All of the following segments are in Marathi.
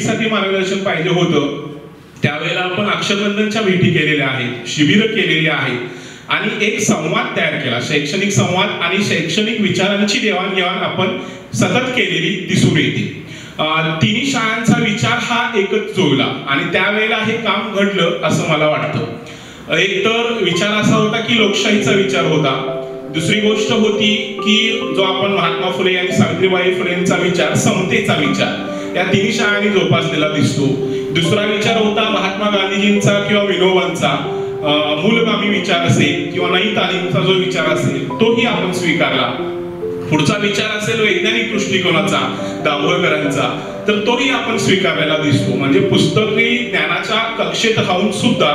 साठी मार्गदर्शन पाहिजे होतं त्यावेळेला आपण अक्षरबंधनच्या भेटी केलेल्या आहेत, शिबिरं केलेली आहेत आणि एक संवाद तयार केला, शैक्षणिक संवाद आणि शैक्षणिक विचारांची देवाणघेवाण आपण सतत केलेली दिसून येते. तिन्ही शाळांचा विचार हा एकच जुळला आणि त्यावेळेला हे काम घडलं असं मला वाटतं. एक तर विचार असा होता की लोकशाहीचा विचार होता, दुसरी गोष्ट होती की जो आपण महात्मा फुले आणि सावित्रीबाई फुलेंचा विचार, समतेचा विचार या तिन्ही शाळांनी जोपासलेला दिसतो. दुसरा विचार होता महात्मा गांधीजींचा किंवा विनोबांचा मूलगामी विचार असेल किंवा नई तालीमचा जो विचार असेल तोही आपण स्वीकारला. पुढचा विचार असेल वैज्ञानिक दृष्टिकोनाचा, दाभोळकरांचा, तर तोही आपण स्वीकारलेला दिसतो. म्हणजे पुस्तकी ज्ञानाच्या कक्षेत राहून सुद्धा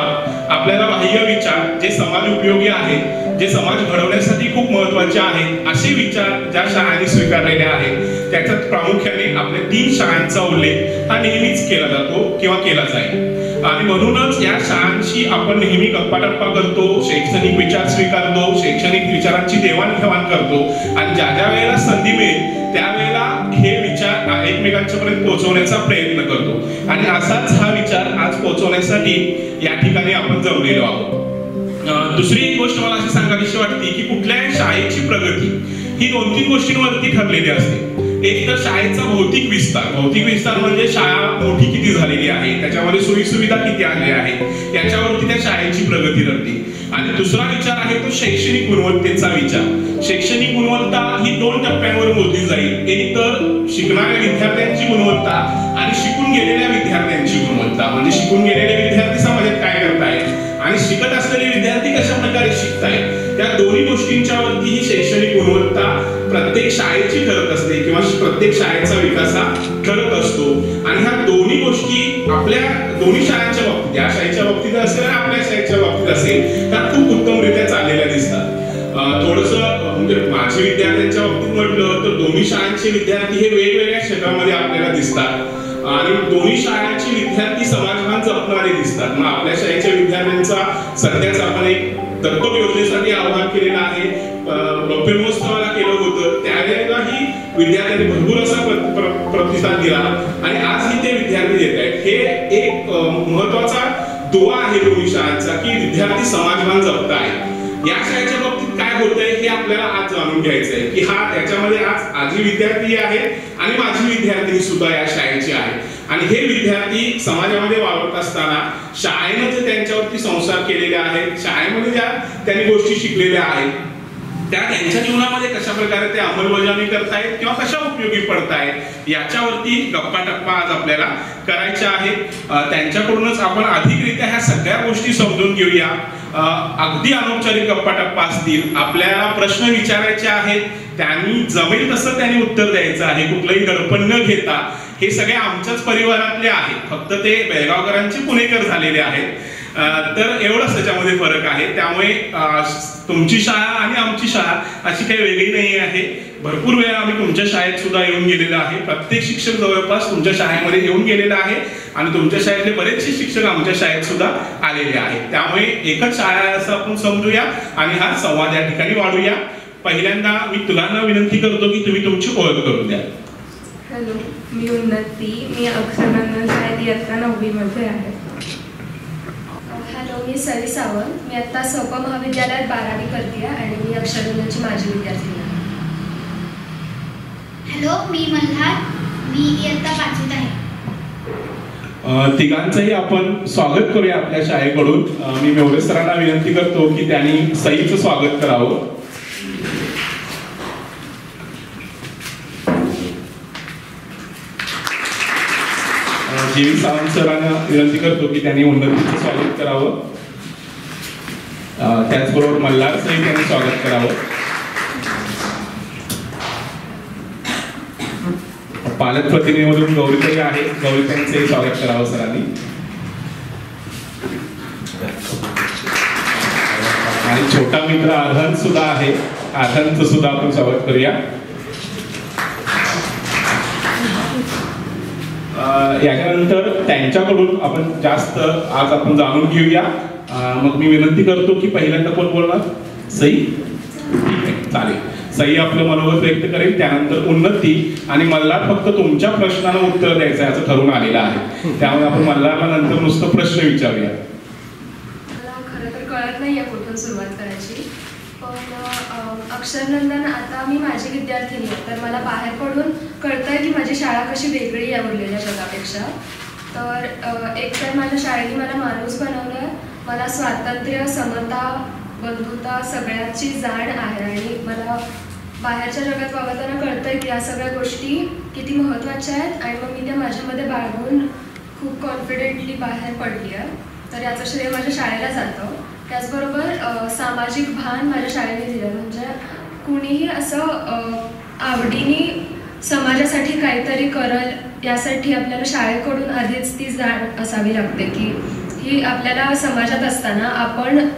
आपल्याला बाह्य विचार जे समाज उपयोगी आहेत, जे समाज घडवण्यासाठी खूप महत्वाचे आहेत, असे विचार ज्या शाळांनी स्वीकारलेले आहेत त्याच्यात प्रामुख्याने आपल्या 3 शाळांचा उल्लेख हा नेहमीच केला जातो किंवा केला जाईल. आणि म्हणूनच या शाळांशी आपण नेहमी गप्पाटप्पा करतो, शैक्षणिक विचार स्वीकारतो, शैक्षणिक विचारांची देवाणघेवाण करतो आणि ज्या ज्या वेळेला संधी मिळेल त्यावेळेला हे विचार एकमेकांच्या पर्यंत पोहोचवण्याचा प्रयत्न करतो आणि असाच हा विचार आज पोहोचवण्यासाठी या ठिकाणी आपण जमलेलो आहोत. दुसरी एक गोष्ट मला अशी सांगावीशी वाटते की कुठल्याही शाळेची प्रगती ही 2-3 गोष्टींवरती ठरलेली असते. एक तर शाळेचा भौतिक विस्तार म्हणजे शाळा मोठी किती झालेली आहे, त्याच्यामध्ये सोयीसुविधा किती आलेल्या आहेत याच्यावरती त्या शाळेची प्रगती ठरते. आणि दुसरा विचार आहे तो शैक्षणिक गुणवत्तेचा विचार. शैक्षणिक गुणवत्ता ही 2 टप्प्यांवर मोजली जाईल. एक तर शिकणाऱ्या विद्यार्थ्यांची गुणवत्ता आणि शिकून गेलेल्या विद्यार्थ्यांची गुणवत्ता. म्हणजे शिकून गेलेले विद्यार्थी समाजात काय करतायत आणि शिकत असलेले विद्यार्थी कशा प्रकारे शिकतायत, त्या दोन्ही गोष्टींच्या वरती ही शैक्षणिक गुणवत्ता प्रत्येक शाळेची ठरत असते किंवा प्रत्येक शाळेचा विकास हा ठरत असतो. आणि ह्या दोन्ही गोष्टी आपल्या दोन्ही शाळांच्या बाबतीत, या शाळेच्या बाबतीत असेल आणि आपल्या शाळेच्या बाबतीत असेल, त्या खूप उत्तमरित्या चाललेल्या दिसतात. थोडंसं म्हणजे माझ्या विद्यार्थ्यांच्या बाबतीत म्हटलं तर दोन्ही शाळांचे विद्यार्थी हे वेगवेगळ्या क्षेत्रामध्ये आपल्याला दिसतात आणि दोन्ही शाळांचे विद्यार्थी समाजभान जपणारे दिसतात. मग आपल्या शाळेच्या विद्यार्थ्यांचा सध्याच आपण एक दत्तक योजनेसाठी आवाहन केलेलं आहे, रौप्य महोत्सवाला केलं होतं, त्यावेळेलाही विद्यार्थ्यांनी भरपूर असा प्रतिसाद दिला आणि आजही ते विद्यार्थी देत आहेत. हे एक महत्वाचा दुवा आहे दोन्ही शाळांचा की विद्यार्थी समाजभान जपतायत. या शाळेच्या बाबतीत काय होतंय हे आपल्याला आज जाणून घ्यायचं आहे की हा त्याच्यामध्ये आज आजी विद्यार्थी आहेत आणि माझी विद्यार्थिनी सुद्धा या शाळेची आहे. आणि हे विद्यार्थी समाजामध्ये वावरत असताना शाळेने जे त्यांच्यावरती संस्कार केलेले आहेत, शाळेमध्ये ज्या त्यांनी गोष्टी शिकलेल्या आहेत त्या त्यांच्या जीवनामध्ये कशा प्रकारे ते अंमलबजावणी करतायत किंवा कशा उपयोगी पडतायत याच्यावरती गप्पा टप्पा आज आपल्याला करायच्या आहेत. त्यांच्याकडूनच आपण अधिकरित्या ह्या सगळ्या गोष्टी समजून घेऊया. अगदी अनौपचारिक गप्पा टप्पा असतील, आपल्याला प्रश्न विचारायचे आहेत, त्यांनी जमेल तसं त्यांनी उत्तर द्यायचं आहे, कुठलंही दडपण न घेता. हे सगळे आमच्याच परिवारातले आहेत, फक्त ते बेळगावकरांचे पुणेकर झालेले आहेत. तर एवढंच त्याच्यामध्ये फरक आहे. त्यामुळे तुमची शाळा आणि आमची शाळा अशी काही वेगळी नाही आहे. भरपूर वेळा आम्ही तुमच्या शाळेत सुद्धा येऊन गेलेलो आहे. प्रत्येक शिक्षक जवळपास तुमच्या शाळेमध्ये येऊन गेलेला आहे आणि तुमच्या शाळेतले बरेचसे शिक्षक आमच्या शाळेत सुद्धा आलेले आहेत. त्यामुळे एकच शाळा आहे असं आपण समजूया आणि हा संवाद या ठिकाणी वाढूया. पहिल्यांदा मी तुलांना विनंती करतो की तुम्ही तुमची ओळख करून द्या. हॅलो, मी उन्नती, मी अक्षरबंधन शाळेत इयत्ता 9वी मध्ये आहे. हॅलो, मी सरी सावंत, मी आता सप महाविद्यालयात 12वी करते आणि मी अक्षरबंधनची माझी विद्यार्थी आहे. हॅलो, मी मल्हार, मी इयत्ता 5वीत आहे. तिघांचंही आपण स्वागत करूया आपल्या शाळेकडून. मी मेवरे सरांना विनंती करतो की त्यांनी सईचं स्वागत करावं. जीवी सावंत सरांना विनंती करतो की त्यांनी उन्नतीचं स्वागत करावं. त्याचबरोबर मल्हार सई त्यांनी स्वागत करावं. पालक प्रतिनिधीमधून गौरीताई आहे, गौरीताईंचंही स्वागत करावं सरांनी. आणि छोटा मित्र अर्हन सुद्धा आहे, अर्हनचं सुद्धा आपण स्वागत करूया. याच्यानंतर त्यांच्याकडून आपण जास्त आज आपण जाणून घेऊया. मग मी विनंती करतो की पहिल्यांदा कोण बोलणार? सई? ठीक आहे, चालेल. सई आपलं मनोगत व्यक्त करेल, त्यानंतर उन्नती आणि मल्हार फक्त तुमच्या प्रश्नाला उत्तर द्यायचं आहे असं ठरवून आलेलं आहे. त्यामुळे आपण मल्हारला नंतर नुसतं प्रश्न विचारूया. मला खरं तर कळत नाही आहे कुठून सुरुवात करायची, पण अक्षरनंदन आता मी माझी विद्यार्थिनी आहे, तर मला बाहेर पडून कळतंय की माझी शाळा कशी वेगळी आहे उरलेल्या जगापेक्षा. तर एकतर माझ्या शाळेने मला माणूस बनवलं आहे, मला स्वातंत्र्य, समता, बंधुता सगळ्याची जाण आहे आणि मला बाहेरच्या जगात वावरताना कळतंय की या सगळ्या गोष्टी किती महत्त्वाच्या आहेत आणि मग मी त्या माझ्यामध्ये बाळगून खूप कॉन्फिडेंटली बाहेर पडली आहे. तर याचं श्रेय माझ्या शाळेला जातं. त्याचबरोबर सामाजिक भान माझ्या शाळेने दिलं. म्हणजे कुणीही असं आवडीने समाजासाठी काहीतरी करल यासाठी आपल्याला शाळेकडून आधीच ती जाण असावी लागते की ही आपल्याला समाजात असताना, आपण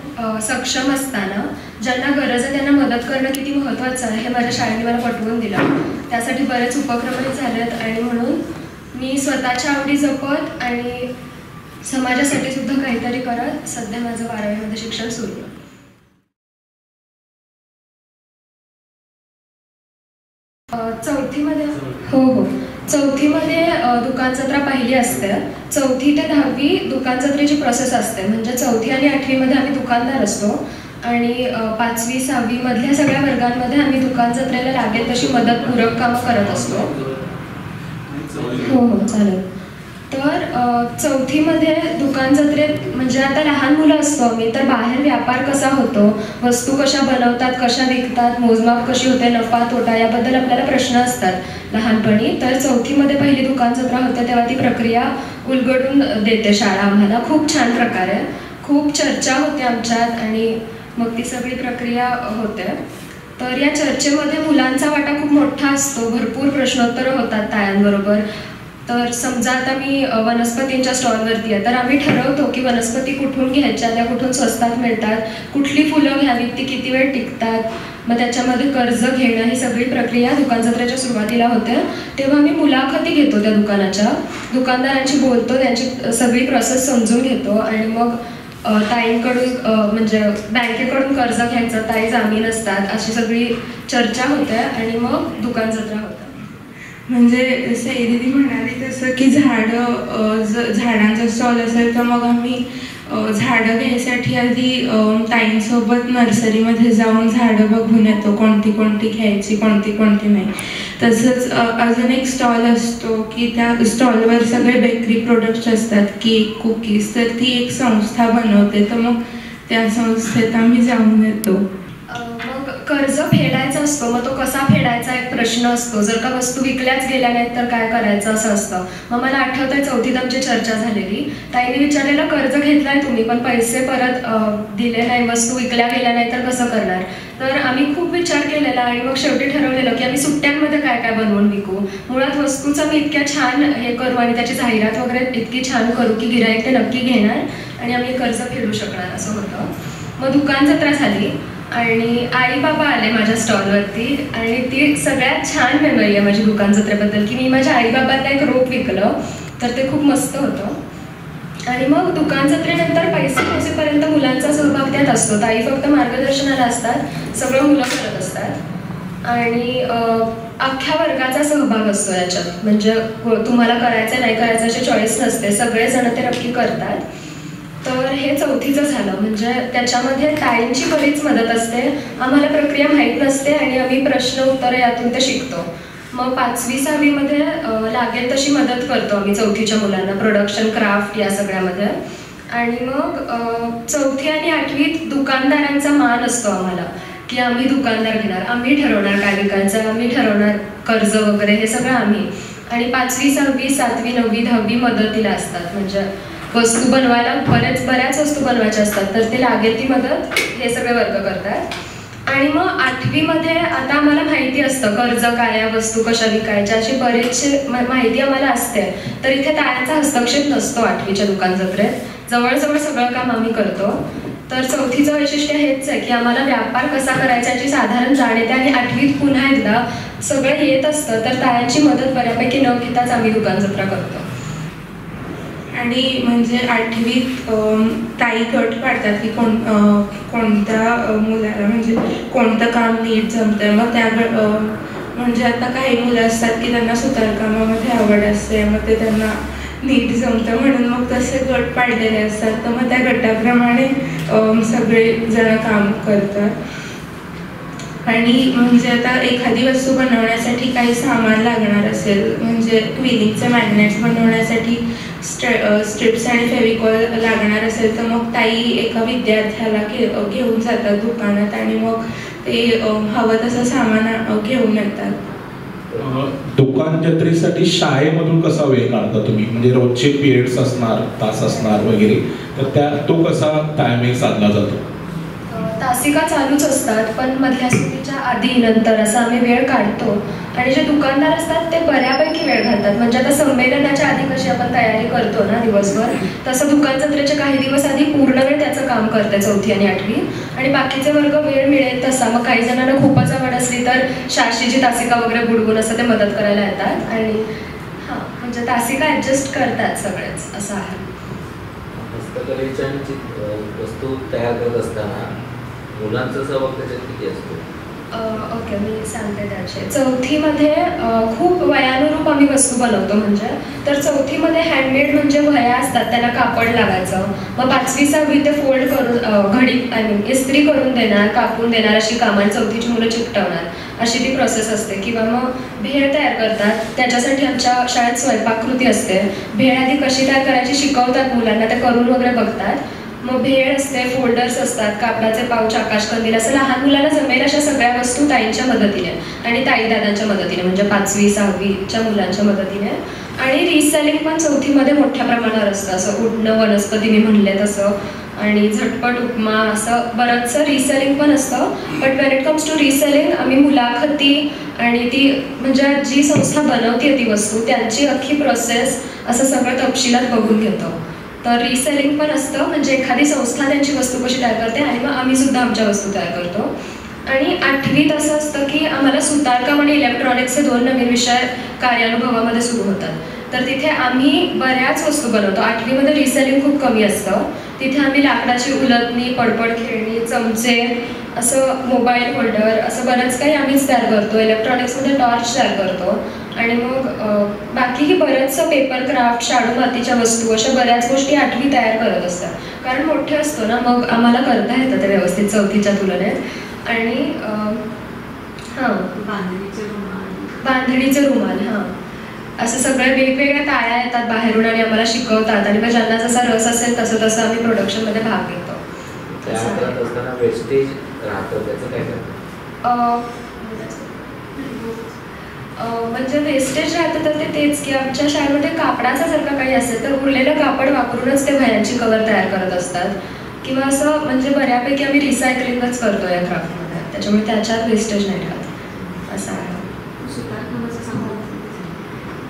सक्षम असताना ज्यांना गरज आहे त्यांना मदत करणं किती महत्त्वाचं आहे हे माझ्या शाळेने मला पटवून दिलं. त्यासाठी बरेच उपक्रमही झाले आहेत आणि म्हणून मी स्वतःच्या आवडी जपत आणि समाजासाठी सुद्धा काहीतरी करत सध्या माझं 12वीमध्ये शिक्षण सुरू आहे. चौथीमध्ये चौथीमध्ये दुकान जत्रा पहिली असते. 4थी ते 10वी दुकान जत्रेची प्रोसेस असते. म्हणजे 4थी आणि 8वीमध्ये आम्ही दुकानदार असतो आणि 5वी 6वी मधल्या सगळ्या वर्गांमध्ये आम्ही दुकान जत्रेला लागेल तशी मदत पूरक कामं करत असतो. हो चालेल. तर 4थीमध्ये दुकान जत्रेत म्हणजे आता लहान मुलं असतो आम्ही, तर बाहेर व्यापार कसा होतो, वस्तू कशा बनवतात, कशा विकतात, मोजमाप कशी होते, नफा तोटा याबद्दल आपल्याला प्रश्न असतात लहानपणी. तर 4थीमध्ये पहिली दुकान जत्रा होते तेव्हा ती प्रक्रिया उलगडून देते शाळा आम्हाला खूप छान प्रकारे. खूप चर्चा होते आमच्यात आणि मग ती सगळी प्रक्रिया होते. तर या चर्चेमध्ये मुलांचा वाटा खूप मोठा असतो. भरपूर प्रश्नोत्तरं होतात तायांबरोबर. तर समजा आता मी वनस्पतींच्या स्टॉलवरती आहे, तर आम्ही ठरवतो की वनस्पती कुठून घ्यायच्या, त्या कुठून स्वस्तात मिळतात, कुठली फुलं घ्यावीत, ती किती वेळ टिकतात, मग त्याच्यामध्ये कर्ज घेणं, ही सगळी प्रक्रिया दुकान जत्रेच्या सुरुवातीला होते. तेव्हा मी मुलाखती घेतो त्या दुकानदारांची बोलतो, त्यांची सगळी प्रोसेस समजून घेतो आणि मग ताईंकडून म्हणजे बँकेकडून कर्ज घ्यायचं, ताई जामीन असतात, अशी सगळी चर्चा होते आणि मग दुकान जत्रा होते. म्हणजे सई दीदी म्हणाली तसं की झाडांचा स्टॉल असेल तर मग आम्ही झाडं घ्यायसाठी आधी ताईंसोबत नर्सरीमध्ये जाऊन झाडं बघून येतो, कोणती कोणती घ्यायची, कोणती कोणती नाही. तसंच अजून एक स्टॉल असतो की त्या स्टॉलवर सगळे बेकरी प्रोडक्ट्स असतात, केक, कुकीज, तर ती एक संस्था बनवते. तर मग त्या संस्थेत आम्ही जाऊन येतो. मग कर्ज फेडायचा असतो, मग तो कसा फेडायचा एक प्रश्न असतो. जर का वस्तू विकल्याच गेल्या नाहीत तर काय करायचं असं असतं. मग मला आठवतंय 4थीत आमची चर्चा झालेली. ताईने विचारलेलं कर्ज घेतलाय तुम्ही पण पैसे परत दिले नाही, वस्तू विकल्या गेल्या नाही तर कसं करणार. तर आम्ही खूप विचार केलेला आणि मग शेवटी ठरवलेलं की आम्ही सुट्ट्यांमध्ये काय काय बनवून विकू. मुळात वस्तूचं मी इतक्या छान हे करू आणि त्याची जाहिरात वगैरे इतकी छान करू की गिराईक ते नक्की घेणार आणि आम्ही कर्ज फेडू शकणार असं होतं. मग दुकान जत्रा झाली आणि आई बाबा आले माझ्या स्टॉलवरती आणि ती सगळ्यात छान मेमरी आहे माझी दुकान जत्रेबद्दल की मी माझ्या आई बाबांना एक रोप विकलं, तर ते खूप मस्त होतं. आणि मग दुकान जत्रेनंतर पैसे पोचेपर्यंत मुलांचा सहभाग त्यात असतो. ताई फक्त मार्गदर्शनाला असतात, सगळं मुलं करत असतात आणि अख्ख्या वर्गाचा सहभाग असतो याच्यात. म्हणजे तुम्हाला करायचं नाही करायचं अशी चॉईस नसते, सगळेजण ते नक्की करतात. तर हे 4थीचं झालं. म्हणजे त्याच्यामध्ये ताईंची बरीच मदत असते, आम्हाला प्रक्रिया माहीत नसते आणि आम्ही प्रश्न उत्तरं यातून ते शिकतो. मग 5वी 6वीमध्ये लागेल तशी मदत करतो आम्ही 4थीच्या मुलांना, प्रोडक्शन, क्राफ्ट या सगळ्यामध्ये. आणि मग 4थी आणि 8वीत दुकानदारांचा मान असतो आम्हाला की आम्ही दुकानदार घेणार, आम्ही ठरवणार काय विकायचं, आम्ही ठरवणार कर्ज वगैरे, हे सगळं आम्ही. आणि 5वी 6वी 7वी 9वी 10वी मदतीला असतात. म्हणजे वस्तू बनवायला बऱ्याच वस्तू बनवायच्या असतात, तर ते लागेल ती मदत हे सगळे वर्ग करतात. आणि मग 8वीमध्ये आता आम्हाला माहिती असतं कर्ज काय, वस्तू कशा विकायच्या, अशी बरीचशी माहिती आम्हाला असते. तर इथे तायांचा हस्तक्षेप नसतो 8वीच्या दुकान जत्रेत, जवळजवळ सगळं काम आम्ही करतो. तर 4थीचं वैशिष्ट्य हेच आहे की आम्हाला व्यापार कसा करायचा याची साधारण जाण येते आणि 8वीत पुन्हा एकदा सगळं येत असतं. तर तायांची मदत बऱ्यापैकी न घेताच आम्ही दुकान जत्रा करतो. आणि म्हणजे 8वीत ताई गट पाडतात की कोणत्या मुलाला म्हणजे कोणतं काम नीट जमतंय. मग त्या म्हणजे आता काही मुलं असतात की त्यांना सुतारकामामध्ये आवड असते, मग ते त्यांना नीट जमतं म्हणून मग तसे गट पाडलेले असतात. तर मग त्या गटाप्रमाणे सगळे जण काम करतात. आणि म्हणजे आता एखादी वस्तू बनवण्यासाठी काही सामान लागणार असेल, म्हणजे क्विलिंगचे मॅग्नेट्स बनवण्यासाठी स्ट्रिप्स आणि फेविकॉल लागणार असेल, तर मग ताई एका विद्यार्थ्याला घेऊन जातात दुकानात आणि मग ते हवं तसं सामान घेऊन येतात. दुकान जत्रेसाठी शाळेमधून कसा वेळ काढता तुम्ही? म्हणजे रोजचे पिरियड्स असणार, तास असणार वगैरे, तर तो कसा टायमिंग साधला जातो? तासिका चालूच असतात, पण मधल्या सुट्टीच्या आधी नंतर असा आम्ही वेळ काढतो. आणि जे दुकानदार असतात ते बऱ्यापैकी वेळ घालतात. म्हणजे आता संमेलनाच्या आधी कशी आपण तयारी करतो ना दिवसभर, तसं दुकान जत्रेच्या काही दिवस आधी पूर्ण वेळ त्याचं काम करते 4थी आणि 8वी. आणि बाकीचे वर्ग वेळ मिळेल तसा, मग काही जणांना खूपच आवड असली तर शाशीची तासिका वगैरे बुडवून असं ते मदत करायला येतात. आणि हां, म्हणजे तासिका ॲडजस्ट करतात सगळेच, असं आहे. हस्तकलेच्या वस्तू तयार करत असताना मुलांचा सहभाग त्याच्यात किती असतो? ओके, मी सांगते त्याचे. 4थीमध्ये खूप वयानुरूप आम्ही वस्तू बनवतो. म्हणजे तर 4थीमध्ये हँडमेड म्हणजे वह्या असतात, त्यांना कापड लावायचं. मग 5वी 6वी ते फोल्ड करून घडी इस्त्री करून देणार, कापून देणार अशी कामं 4थीची मुलं चिकटवणार, अशी ती प्रोसेस असते. किंवा मग भेळ तयार करतात, त्याच्यासाठी आमच्या शाळेत स्वयंपाककृती असते. भेळ आधी कशी तयार करायची शिकवतात मुलांना, ते करून वगैरे बघतात. मग भेळ असते, फोल्डर्स असतात, कापडाचे पाऊच, आकाशकंदील, असं लहान मुलांना जमेल अशा सगळ्या वस्तू ताईंच्या मदतीने आणि ताईदादांच्या मदतीने, म्हणजे 5वी 6वीच्या मुलांच्या मदतीने. आणि रिसेलिंग पण 4थीमध्ये मोठ्या प्रमाणावर असतं. असं उडणं, वनस्पती मी म्हणले तसं, आणि झटपट उपमा, असं बरंचसं रिसेलिंग पण असतं. But when it comes to reselling आम्ही मुलाखती आणि ती म्हणजे जी संस्था बनवते ती वस्तू, त्यांची अख्खी प्रोसेस असं सगळं तपशिलात बघून घेतो. तर रिसेलिंग पण असतं, म्हणजे एखादी संस्था त्यांची वस्तू कशी तयार करते आणि मग आम्ही सुद्धा आमच्या वस्तू तयार करतो. आणि 8वीत असं असतं की आम्हाला सुतारकाम आणि इलेक्ट्रॉनिक्सचे 2 नवीन विषय कार्यानुभवामध्ये सुरू होतात. तर तिथे आम्ही बऱ्याच वस्तू बनवतो. 8वीमध्ये रिसेलिंग खूप कमी असतं. तिथे आम्ही लाकडाची उलटणी, पडपड खेळणी, चमचे, असं मोबाईल होल्डर, असं बरंच काही आम्हीच तयार करतो. इलेक्ट्रॉनिक्समध्ये टॉर्च तयार करतो. आणि मग बाकीही बरंचसं पेपर क्राफ्ट, शाडू मातीच्या वस्तू, अशा बऱ्याच गोष्टी 8वी तयार करत असतात. कारण मोठे असतो ना, मग आम्हाला करता येतं ते व्यवस्थित 4थीच्या तुलनेत. आणि हां, बांधणीचे रुमाल, हां, असं सगळे वेगवेगळ्या टाळ्या येतात बाहेरून आणि आम्हाला शिकवतात. आणि मग ज्यांना जसा रस असेल तसं तसं आम्ही प्रोडक्शनमध्ये भाग घेतो. असताना वेस्टेज राहतं, त्याचं काय करतो? म्हणजे वेस्टेज राहतं तर तेच की आमच्या शाळेमध्ये कापडाचा जर का काही असेल तर उरलेलं कापड वापरूनच ते वह्यांची कवर तयार करत असतात. किंवा असं म्हणजे बऱ्यापैकी आम्ही रिसायकलिंगच करतो या क्राफ्टमध्ये, त्याच्यामुळे त्याच्यात वेस्टेज नाही राहत, असं आहे.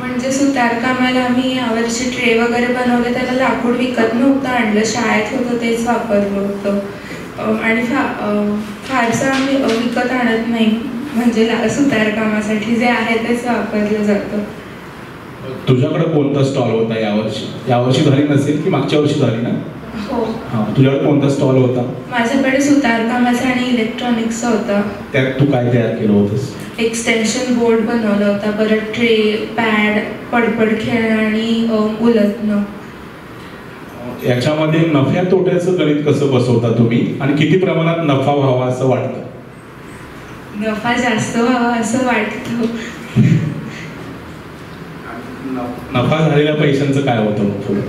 म्हणजे सुतारकामाला आम्ही यावर्षी ट्रे वगैरे बनवले, त्याला लाकूड विकत नव्हतं आणलं, शाळेत होतं तेच वापरलं होतं. आणि फारसं आम्ही विकत आणत नाही, म्हणजे सुतारकामासाठी जे आहे तेच वापरलं जातं. तुझ्याकडे कोणता स्टॉल होता यावर्षी? यावर्षी झाली नसेल की मागच्या वर्षी झाली ना? हो. हां, तुझ्याकडे कोणता स्टॉल होता? माझ्याकडे सुतारकामाचा आणि इलेक्ट्रॉनिक्सचा होता. त्यात तू काय तयार केलं होतंस? एक्सटेन्शन बोर्ड बनवला होता, परत ट्रे, पॅड, पडपड खेळ आणि उलटणं. याच्यामध्ये नफ्या तोट्याचं गणित कसं बसवता तुम्ही आणि किती प्रमाणात नफा व्हावा असं वाटतं? नफा जास्त व्हावा असं वाटतं. नफा झालेल्या पैशांचं काय होतं मग पुढे?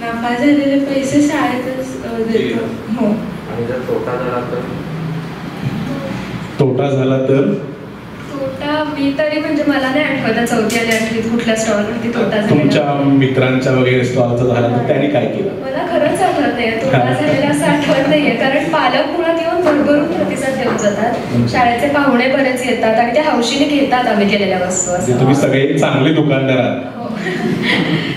नफा झालेले पैसे शाळेतच देतो. हो. आणि जर तोटा झाला तर? तोटा झाला तर तोटा मी तरी म्हणजे मला नाही आठवत 4थी आणि 8वीत कुठल्या स्टॉलवरती तोटा झाला. तुमच्या मित्रांच्या वगैरे स्टॉलचा झाला तर त्यांनी काय केलं? मला खरंच आठवत नाही तोटा झालेला असं आठवत नाहीये, कारण पालक मुळात येऊन भरभरून प्रतिसाद देऊन जातात. शाळेचे पाहुणे बरेच येतात आणि ते हौशीने घेतात आम्ही केलेल्या वस्तू. असं तुम्ही सगळे चांगले दुकानदार आहात.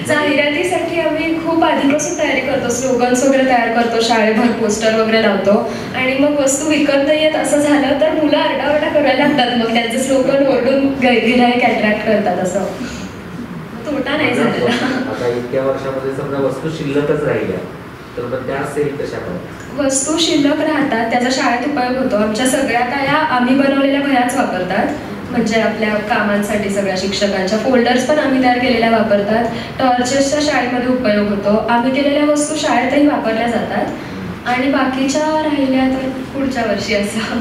जाहिरातीसाठी आम्ही खूप आधीपासून तयारी करतो, स्लोगन्स वगैरे तयार करतो, शाळेभर पोस्टर वगैरे लावतो. आणि मग वस्तू विकत नाही येत असं झालं तर मुलं आरडाओरडा करायला लागतात, मग त्यांचे स्लोगन ओरडून गिऱ्हाईक अट्रॅक्ट करतात. असं तोटा नाही झालेला. आता इतक्या वर्षामध्ये समजा वस्तू शिल्लकच राहिल्या तर मग त्या सेल कशा करतात? वस्तू शिल्लक राहतात, त्याचा शाळेत उपयोग होतो. आमच्या सगळ्या त्या आम्ही बनवलेल्या वह्याच वापरतात, म्हणजे आपल्या कामांसाठी सगळ्या शिक्षकांच्या फोल्डर्स पण आम्ही तयार केलेल्या वापरतात. टॉर्चेसचा शाळेमध्ये उपयोग होतो. आम्ही केलेल्या वस्तू शाळेतही वापरल्या जातात आणि बाकीच्या राहिल्या तर पुढच्या वर्षी असं.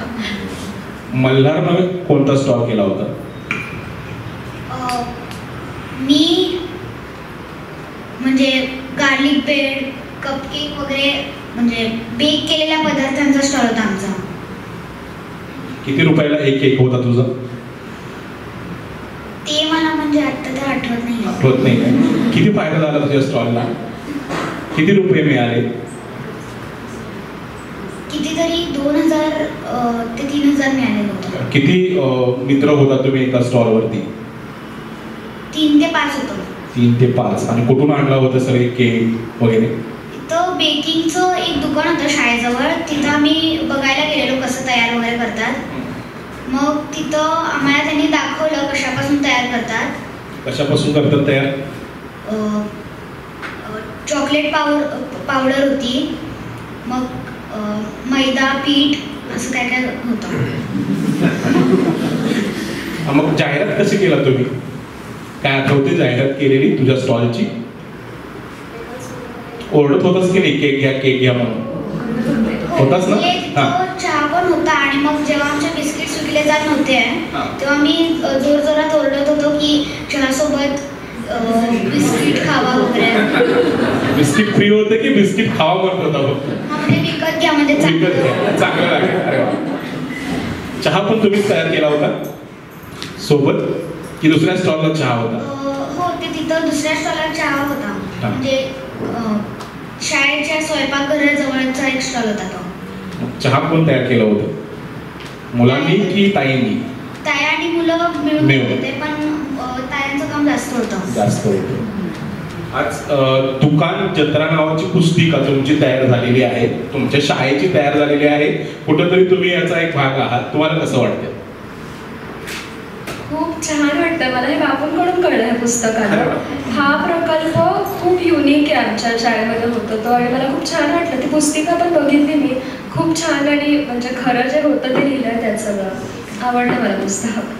मल्हारनं कोणता स्टॉल केला होता? मी म्हणजे गार्लिक ब्रेड, कपकेक वगैरे म्हणजे बेक केलेल्या पदार्थांचा स्टॉल होता आमचा. किती रुपयाला एक केक होता तुझा? ते मला म्हणजे आता तर आठवत नाही. आठवत नाही काय? किती फायदा झाला तुझ्या स्टॉलला? किती रुपये मिळाले? कितीतरी 2000 ते 3000 मिळाले होते. किती मित्र होता तुम्ही एका स्टॉलवरती? 3 ते 5 होतं. 3 ते 5. आणि कुठून आणला होता सगळे केक वगैरे? इथं बेकिंगचं एक दुकान होतं शाळेजवळ, तिथं आम्ही बघायला गेलेलो कसं तयार वगैरे करतात. मग तिथं आम्हाला त्यांनी दाखवलं कशापासून तयार करतात. कशापासून करतात तयार? चॉकलेट पावडर होती, मग मैदा, पीठ असं काय काय होतं. मग जाहिरात कशी केला तुम्ही? काय आठवते जाहिरात केलेली तुझ्या स्टॉलची? ओरडत होतास की नाही केक घ्या म्हणून? होताच ना? चहा पण होता आणि मग जेव्हा आमचे बिस्किट विकले जात नव्हते तेव्हा मी जोरजोरात ओरडत होतो की चहासोबत बिस्किट खावा वगैरे. बिस्किट फ्री होते की बिस्किट खावा म्हणत होता? म्हणजे विकत घ्या म्हणजे चांगलं लागेल. अरे वा. चहा पण तुम्हीच तयार केला होता सोबत की दुसऱ्या स्टॉलला चहा होता? हो, ते तिथं दुसऱ्या स्टॉलला चहा होता. म्हणजे शाळेच्या स्वयंपाकघराजवळचा एक स्टॉल होता तो. चहा कोण तयार केलं होतं? मुलांनी की ताईंनी? ताया आणि मुलं मिळून होते, पण तायांचं काम जास्त होतं. आज दुकान जत्रा नावाची पुस्तिका तुमची तयार झालेली आहे, तुमच्या शाळेची तयार झालेली आहे. कुठेतरी तुम्ही याचा एक भाग आहात. तुम्हाला कसं वाटतं? खूप छान वाटतं मला. हे बापूंकडून कळलं हे पुस्तकाला. हा प्रकल्प खूप युनिक आहे, आमच्या शाळेमध्ये होतो तो आणि मला खूप छान वाटलं. ती पुस्तिका पण बघितली मी, खूप छान आणि म्हणजे खरं जे होतं ते लिहिलंय त्यात सगळं. आवडलं मला पुस्तक.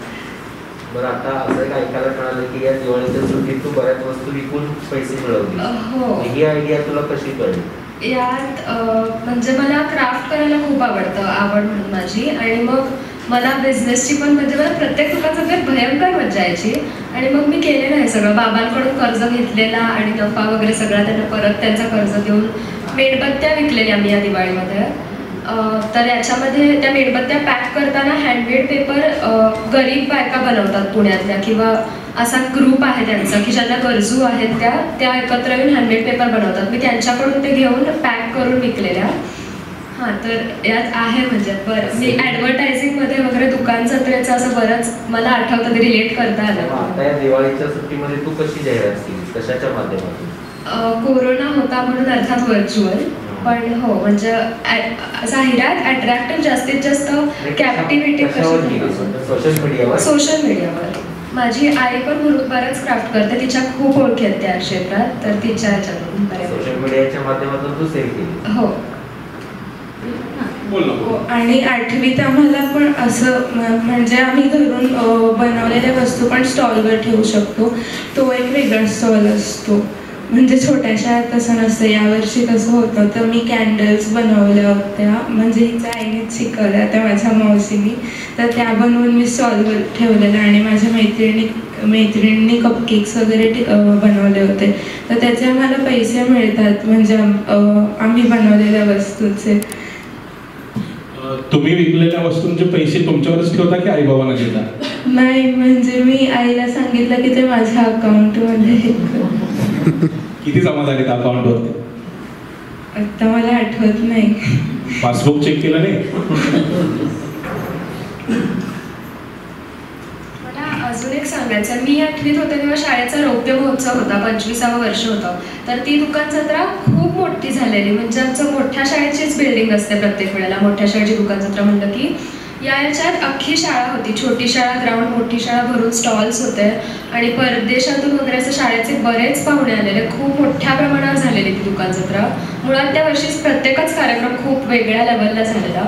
बरं, आता असं एक ऐकायला मिळालं की या दिवाळीच्या सुट्टीत तू बऱ्याच वस्तू विकून पैसे मिळवली. हो. ही आयडिया तुला कशी कळली? यात म्हणजे मला क्राफ्ट करायला खूप आवड म्हणून माझी. आणि मग मला बिझनेसची पण म्हणजे मला प्रत्येक दुकानात भयंकर मजा यायची. आणि मग मी केलेलं आहे सगळं. बाबांकडून कर्ज घेतलेला आणि नफा वगैरे सगळा त्यांना परत त्यांचा कर्ज देऊन मेणबत्त्या विकलेल्या मी या दिवाळीमध्ये. तर याच्यामध्ये त्या मेणबत्त्या पॅक करताना हँडमेड पेपर गरीब बायका बनवतात पुण्यातल्या, किंवा असा ग्रुप आहे त्यांचा की ज्यांना गरजू आहेत त्या एकत्र येऊन हँडमेड पेपर बनवतात. मी त्यांच्याकडून ते घेऊन पॅक करून विकलेल्या. हां, तर यात आहे म्हणजे मी ॲडव्हर्टायझिंगमध्ये वगैरे दुकान जत्रेचं असं बरंच मला आठवतं ते रिलेट करता आलं. आता या दिवाळीच्या सुट्टीमध्ये तू कशी जाहिरात केली? कशाच्या माध्यमातून? कोरोना होता म्हणून अर्थात व्हर्च्युअल, पण हो म्हणजे जाहिरात अट्रॅक्टिव्ह जास्तीत जास्त कॅप्टिव्हिटी सोशल मीडियावर. माझी आई पण बरंच क्राफ्ट करते, तिच्या खूप ओळखी आहेत त्या क्षेत्रात, तर तिच्या ह्याच्यातून सोशल मीडियाच्या माध्यमातून तू सेल केली? हो. आणि 8वीत आम्हाला पण असं म्हणजे आम्ही घरून बनवलेल्या वस्तू पण स्टॉलवर ठेवू शकतो. तो एक वेगळा स्टॉल असतो. म्हणजे छोट्याशा तसं नसतं. यावर्षी कसं होतं तर मी कॅन्डल्स बनवल्या होत्या, म्हणजे हिच्या आईनेच शिकवल्या त्या माझ्या मावशीनी, तर त्या बनवून मी स्टॉलवर ठेवलेल्या. आणि माझ्या मैत्रिणींनी कपकेक्स वगैरे बनवले होते, तर त्याचे आम्हाला पैसे मिळतात म्हणजे आम्ही बनवलेल्या वस्तूचे. तुम्ही विकलेल्या वस्तूंचे पैसे तुमच्यावरच ठेवता की आई बाबांना देता? नाही, म्हणजे मी आईला सांगितलं की ते माझ्या अकाउंटमध्ये. किती जमा झाले त्या अकाउंटवरती? आता मला आठवत नाही. पासबुक चेक केलं नाही? मला अजून एक सांगायचं, मी 8वीत होते तेव्हा शाळेचा रौप्य महोत्सव होता, 25वा वर्ष होतं. तर ती दुकान जत्रा खूप मोठी झालेली, म्हणजे आमचं मोठ्या शाळेचीच बिल्डिंग असते प्रत्येक वेळेला. मोठ्या शाळेची दुकान जत्रा म्हणलं की या याच्यात अख्खी शाळा होती, छोटी शाळा, ग्राउंड, मोठी शाळा भरून स्टॉल्स होते आणि परदेशातून वगैरे असं शाळेचे बरेच पाहुणे आलेले, खूप मोठ्या प्रमाणावर झालेली ती दुकान जत्रा. मुळात त्या वर्षीच प्रत्येकच कार्यक्रम खूप वेगळ्या लेवलला झालेला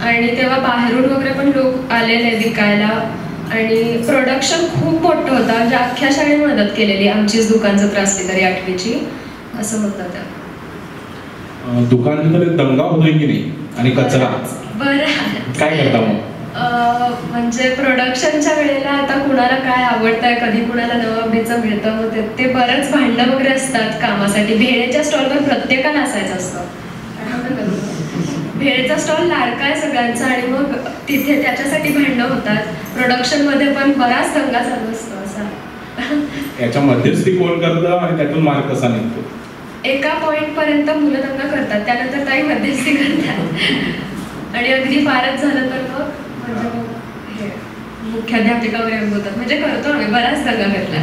आणि तेव्हा बाहेरून वगैरे पण लोक आलेले विकायला आणि प्रोडक्शन खूप मोठं होतं, म्हणजे अख्ख्या शाळेने मदत केलेली आमचीच दुकान जत्रा असली तरी 8वीची, असं म्हणतात त्या. दुकानात दंगा होतोय की नाही आणि कचरा बरं काय करता मग? म्हणजे प्रोडक्शनच्या वेळेला आता कुणाला काय आवडतंय, कधी कुणाला नवं बेचं मिळतं, मग ते बरंच भांडणं वगैरे असतात कामासाठी. भेळेच्या स्टॉलवर प्रत्येकाला असायचं असतं, भेळेचा स्टॉल लाडका आहे सगळ्यांचा आणि मग तिथे त्याच्यासाठी भांडणं होतात. प्रोडक्शनमध्ये पण बराच दंगा चालू असतो असा. याच्या मध्यस्थी कोण करतं आणि त्यातून मार्क कसा निघतो? एका पॉइंट पर्यंत मुलं दंगा करतात, त्यानंतर ताई मध्यस्थी करतात आणि अगदी फारच झालं तर मग म्हणजे मग हे मुख्याध्यापिका वगैरे बोलतात, म्हणजे करतो आम्ही बराच दंगा करला.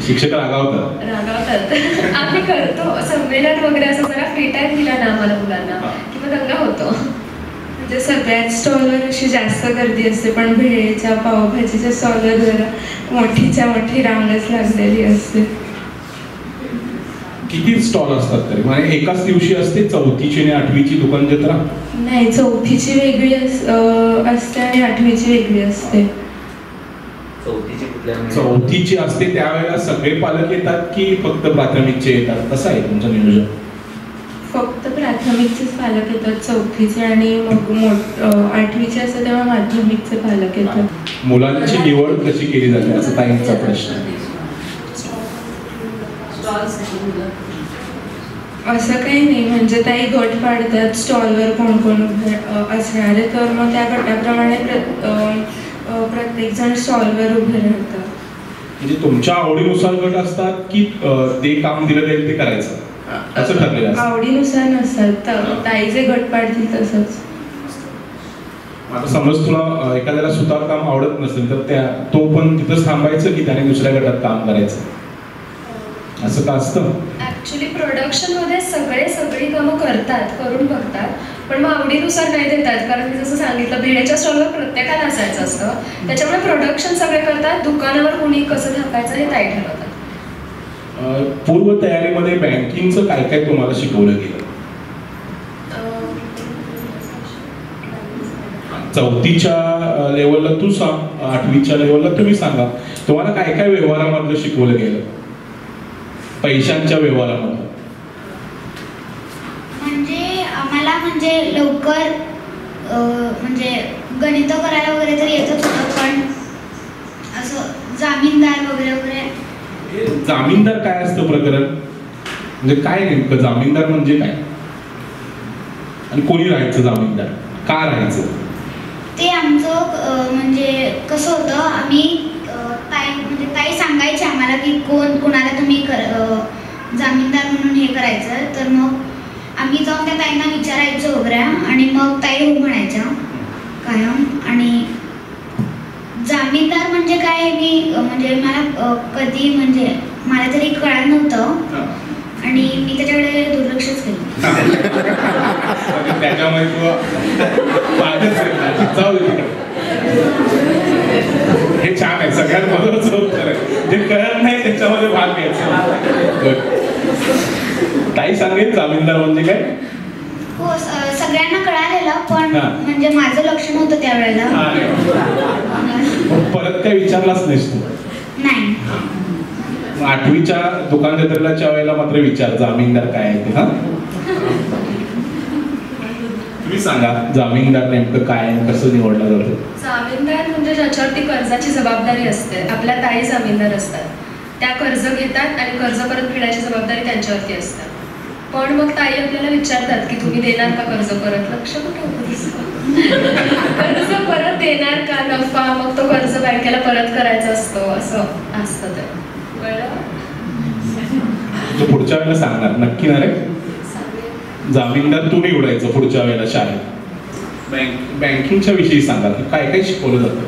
शिक्षक रागावतात? रागावतात. आम्ही करतो संमेलन वगैरे असं जरा फ्री टाइम दिला ना आम्हाला मुलांना की मग दंगा होतो. म्हणजे सगळ्याच स्टॉलवर अशी जास्त गर्दी असते, पण भेळेच्या पावभाजीच्या स्टॉलवर जरा मोठीच्या मोठी रांगच लागलेली असते. किती स्टॉल असतात तरी? म्हणजे एकाच दिवशी असते 4थीची आणि 8वीची दुकान जत्रा? नाही, 4थीची वेगळी असते आणि 8वीची वेगळी असते. 4थीची असते त्यावेळेला सगळे पालक येतात की फक्त प्राथमिकचे येतात? कसं आहे तुमचं नियोजन? फक्त प्राथमिकचेच पालक येतात 4थीचे आणि मग 8वीचे असते तेव्हा माध्यमिकचे पालक येतात. मुलांची निवड कशी केली जाते असं ताईंचा प्रश्न. असं काही नाही, म्हणजे ताई गट पाडतात स्टॉलवर कोण कोण असणारे, तर मग त्या गटाप्रमाणे प्रत्येक जण स्टॉलवर उभे राहतात. म्हणजे तुमच्या आवडीनुसार गट असतात की ते काम दिलं जाईल ते करायचं असं ठरलेलं असतं? आवडीनुसार नसतात, ताई जे गट पाडतील तसंच. आता समज तुला एखाद्याला सुतार काम आवडत नसेल तर तो पण तिथंच थांबायचं की त्याने दुसऱ्या गटात काम करायचं, असं का असतं? ऍक्च्युली प्रोडक्शनमध्ये सगळी कामं करून बघतात, पण मग आवडीनुसार नाही देतात, कारण मी जसं सांगितलं भेळेच्या स्टॉलवर प्रत्येकाला असायचं असतं, त्याच्यामुळे प्रोडक्शन सगळे करतात, दुकानावर कोणी कसं थांबायचं हे ताई ठरवतात. पूर्व तयारीमध्ये बँकिंगचं काय काय तुम्हाला शिकवलं गेलं? 4थीच्या लेवलला तू सांग, 8वीच्या लेवलला तुम्ही सांगा, तुम्हाला काय काय व्यवहारामधलं शिकवलं गेलं? पैशांच्या व्यवहारामध्ये म्हणजे आम्हाला म्हणजे लवकर म्हणजे गणित करायला वगैरे तर येतच होतं, पण असं जामीनदार वगैरे वगैरे. जामीनदार काय असतं प्रकरण? म्हणजे काय नेमकं जामीनदार म्हणजे काय आणि कोणी राहायचं जामीनदार, का राहायचं? ते आमचं म्हणजे कसं होतं, आम्ही ताई सांगायचे आम्हाला की कोणाला तुम्ही जामीनदार म्हणून हे करायचं, तर मग आम्ही जाऊन त्या ताईंना विचारायचो वगैरे आणि मग ताई हो म्हणायच्या कायम. आणि जामीनदार म्हणजे काय मी म्हणजे मला कधी म्हणजे मला तरी कळलं नव्हतं आणि मी त्याच्याकडे दुर्लक्षच केलं. त्याच्यामुळे हे छान आहे, सगळ्यात महत्वाचं उत्तर आहे. जे कळत नाही त्याच्यामध्ये भाग घ्यायचा. ताई सांगेल जामीनदार म्हणजे काय? हो, सगळ्यांना कळालेलं, पण म्हणजे माझं लक्ष नव्हतं त्यावेळेला. परत काय विचारलाच नाहीस तू? नाही. 8वीच्या दुकान जत्रेच्या वेळेला मात्र विचार जामीनदार काय आहे ते. हा, तुम्ही सांगा जामीनदार नेमकं काय आहे, कसं निवडला जातो? जामीनदार म्हणजे ज्याच्यावरती कर्जाची जबाबदारी असते, आपल्या ताई जामीनदार असतात, त्या कर्ज घेतात आणि कर्ज परत फेडायची जबाबदारी त्यांच्यावरती असते. पण मग ताई आपल्याला विचारतात की तुम्ही देणार का कर्ज परत? लक्ष कुठे होतं? कर्ज परत देणार का, नफा, मग तो कर्ज बँकेला परत करायचा असतो, असं असतं ते. तो पुढच्या वेळेला सांगणार नक्की ना रे? जामीनदार तू निवडायचं पुढच्या वेळेला शाळेत. बँकिंगच्या विषयी सांगा की काय काय शिकवलं जातं,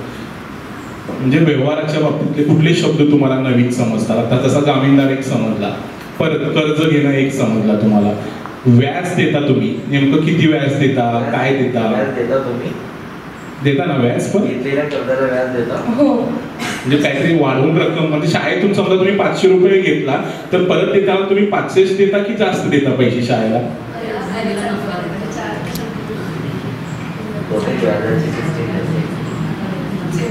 म्हणजे व्यवहाराच्या बाबतीतले कुठले शब्द तुम्हाला नवीन समजतात? आता तसा जामीनदार एक समजला, परत कर्ज घेणं एक समजला तुम्हाला. व्याज देता तुम्ही, नेमकं किती व्याज देता, काय देता? व्याज देता तुम्ही? देता ना व्याज पण? घेतलेल्या कर्जाला व्याज देता? हो. म्हणजे काहीतरी वाढवून रक्कम, म्हणजे शाळेतून समजा तुम्ही 500 रुपये घेतला तर परत देताना तुम्ही 500 देता की जास्त देता पैसे शाळेला?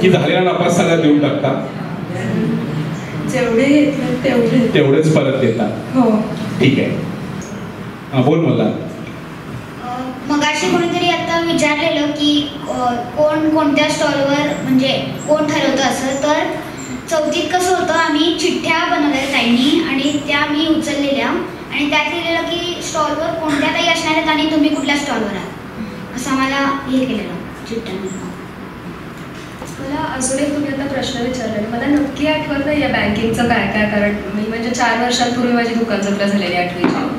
की झालेला नफा सगळा देऊन टाकता? जेवढे घेतले तेवढेच परत देता? हो. ठीक आहे. हा बोल मला. मगाशी कोणीतरी आता विचारलेलं की कोण कोणत्या स्टॉलवर, म्हणजे कोण ठरवतं असं. तर चौथीत कसं होतं, आम्ही चिठ्ठ्या बनवल्या ताईंनी आणि त्या मी उचललेल्या आणि त्यात लिहिलेलं की स्टॉलवर कोणत्या ताई असणार आहेत आणि तुम्ही कुठल्या स्टॉलवर आहात असं आम्हाला हे केलेलं चिठ्ठ्याने. मला अजून एक तुम्ही आता प्रश्न विचारला, मला नक्की आठवत नाही आहे बँकिंगचं काय काय, कारण मी म्हणजे 4 वर्षांपूर्वी माझी दुकान जत्रा झालेली 8वीची.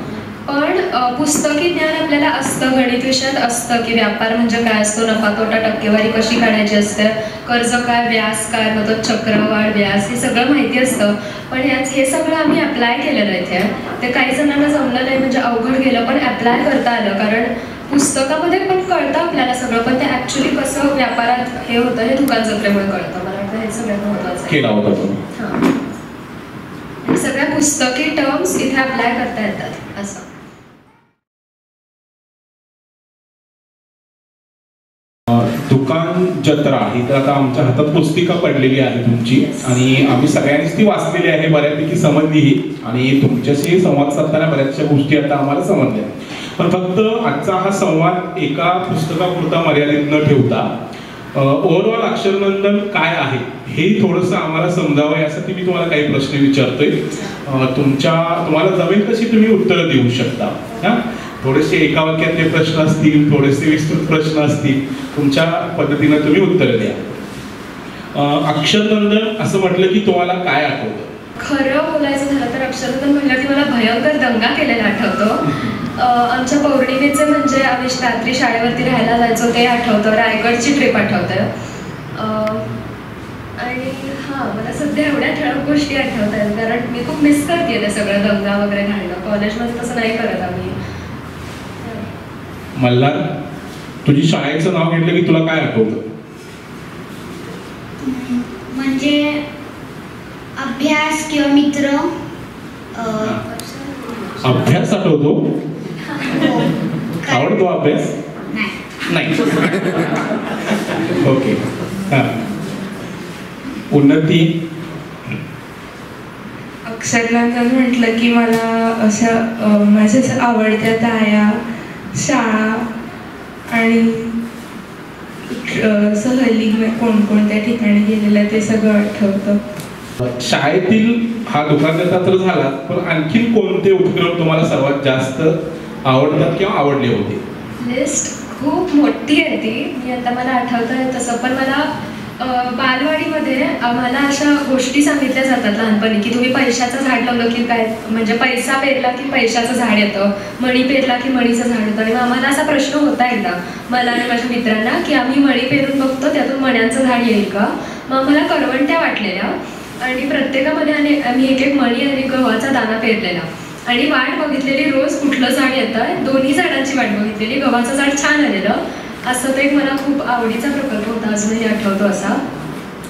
पण पुस्तकी ज्ञान आपल्याला असतं, गणित विषयात असतं की व्यापार म्हणजे काय असतो, नफा तोटा टक्केवारी कशी काढायची असते, कर्ज काय, व्याज काय, मग चक्रवाढ व्याज, हे सगळं माहिती असतं. पण हे सगळं आम्ही अप्लाय केलेलं इथे. ते काही जणांना जमलं नाही, म्हणजे अवघड गेलं, पण अप्लाय करता आलं. कारण पुस्तकामध्ये पण कळतं आपल्याला सगळं, पण ते ॲक्च्युली कसं व्यापारात हे होतं हे दुकान जत्रेमुळे कळतं. मला वाटतं हे सगळ्यात महत्त्वाचं केला होता तो. हां, सगळ्या पुस्तकी टर्म्स इथे अप्लाय करता येतात असं. दुकान जत्रा ही तर आता आमच्या हातात पुस्तिका पडलेली आहे तुमची आणि आम्ही सगळ्यांनीच ती वाचलेली आहे, बऱ्यापैकी समजलीही आणि तुमच्याशी संवाद साधताना बऱ्याचशा गोष्टी आता आम्हाला समजल्या. पण फक्त आजचा हा संवाद एका पुस्तकापुरता मर्यादित न ठेवता ओव्हरऑल अक्षरनंदन काय आहे हे थोडंसं आम्हाला समजावं यासाठी मी तुम्हाला काही प्रश्न विचारतोय. तुम्हाला जमेल तशी तुम्ही उत्तरं देऊ शकता. हा, थोडेसे एका वाक्यातले प्रश्न असतील, थोडेसे विस्तृत प्रश्न असतील, तुमच्या पद्धतीने तुम्ही उत्तर द्या. अक्षरनंदन असं म्हटलं की तुम्हाला काय आठवतं? खरं बोलायचं झालं तर अक्षरनंदन म्हटलं की मला भयंकर दंगा केलेला आठवतो. आमच्या पौर्णिमेचे म्हणजे आम्ही रात्री शाळेवरती राहायला जायचो ते आठवतं, रायगडची ट्रिप आठवतं. आणि हां, मला सध्या एवढ्या ठळक गोष्टी आठवत आहेत कारण मी खूप मिस करते ते सगळं दंगा वगैरे घालणं. कॉलेजमध्ये तसं नाही करत आम्ही. मल्हार, तुझी शाळेचं नाव घेतलं की तुला काय आठवतं? म्हणजे अभ्यास किंवा मित्र. अभ्यास आठवतो? आवडतो अभ्यास? नाही. ओके. हां, उन्नती. अक्षरनंदन म्हटलं की मला असं माझ्या आवडत्या ताया, शाळा आणि सहली कोणकोणत्या ठिकाणी गेलेलं ते सगळं आठवतं. शाळेतील हा दुकान जत्रा तर झाला, पण आणखी कोणते उपक्रम तुम्हाला सर्वात जास्त आवडतात किंवा आवडले होते? लिस्ट खूप मोठी आहे ती, मी आता मला आठवतं तसं. पण मला बालवाडीमध्ये आम्हाला अशा गोष्टी सांगितल्या जातात लहानपणी की तुम्ही पैशाचं झाड लावलं की काय, म्हणजे पैसा पेरला की पैशाचं झाड येतं, मणी पेरला की मणीचं झाड येतं. आणि आम्हाला असा प्रश्न होता एकदा मला आणि माझ्या मित्रांना की आम्ही मणी पेरून बघतो त्यातून मण्यांचं झाड येईल का. मग आम्हाला करवंट्या वाटलेल्या आणि प्रत्येकामध्ये आम्ही एक एक मणी आणि गव्हाचा दाना पेरलेला आणि वाट बघितलेली रोज कुठलं झाड येतं. दोन्ही झाडांची वाट बघितलेली, गव्हाचं झाड छान आलेलं. असं तो एक मला खूप आवडीचा प्रकल्प होता, अजूनही आठवतो असा.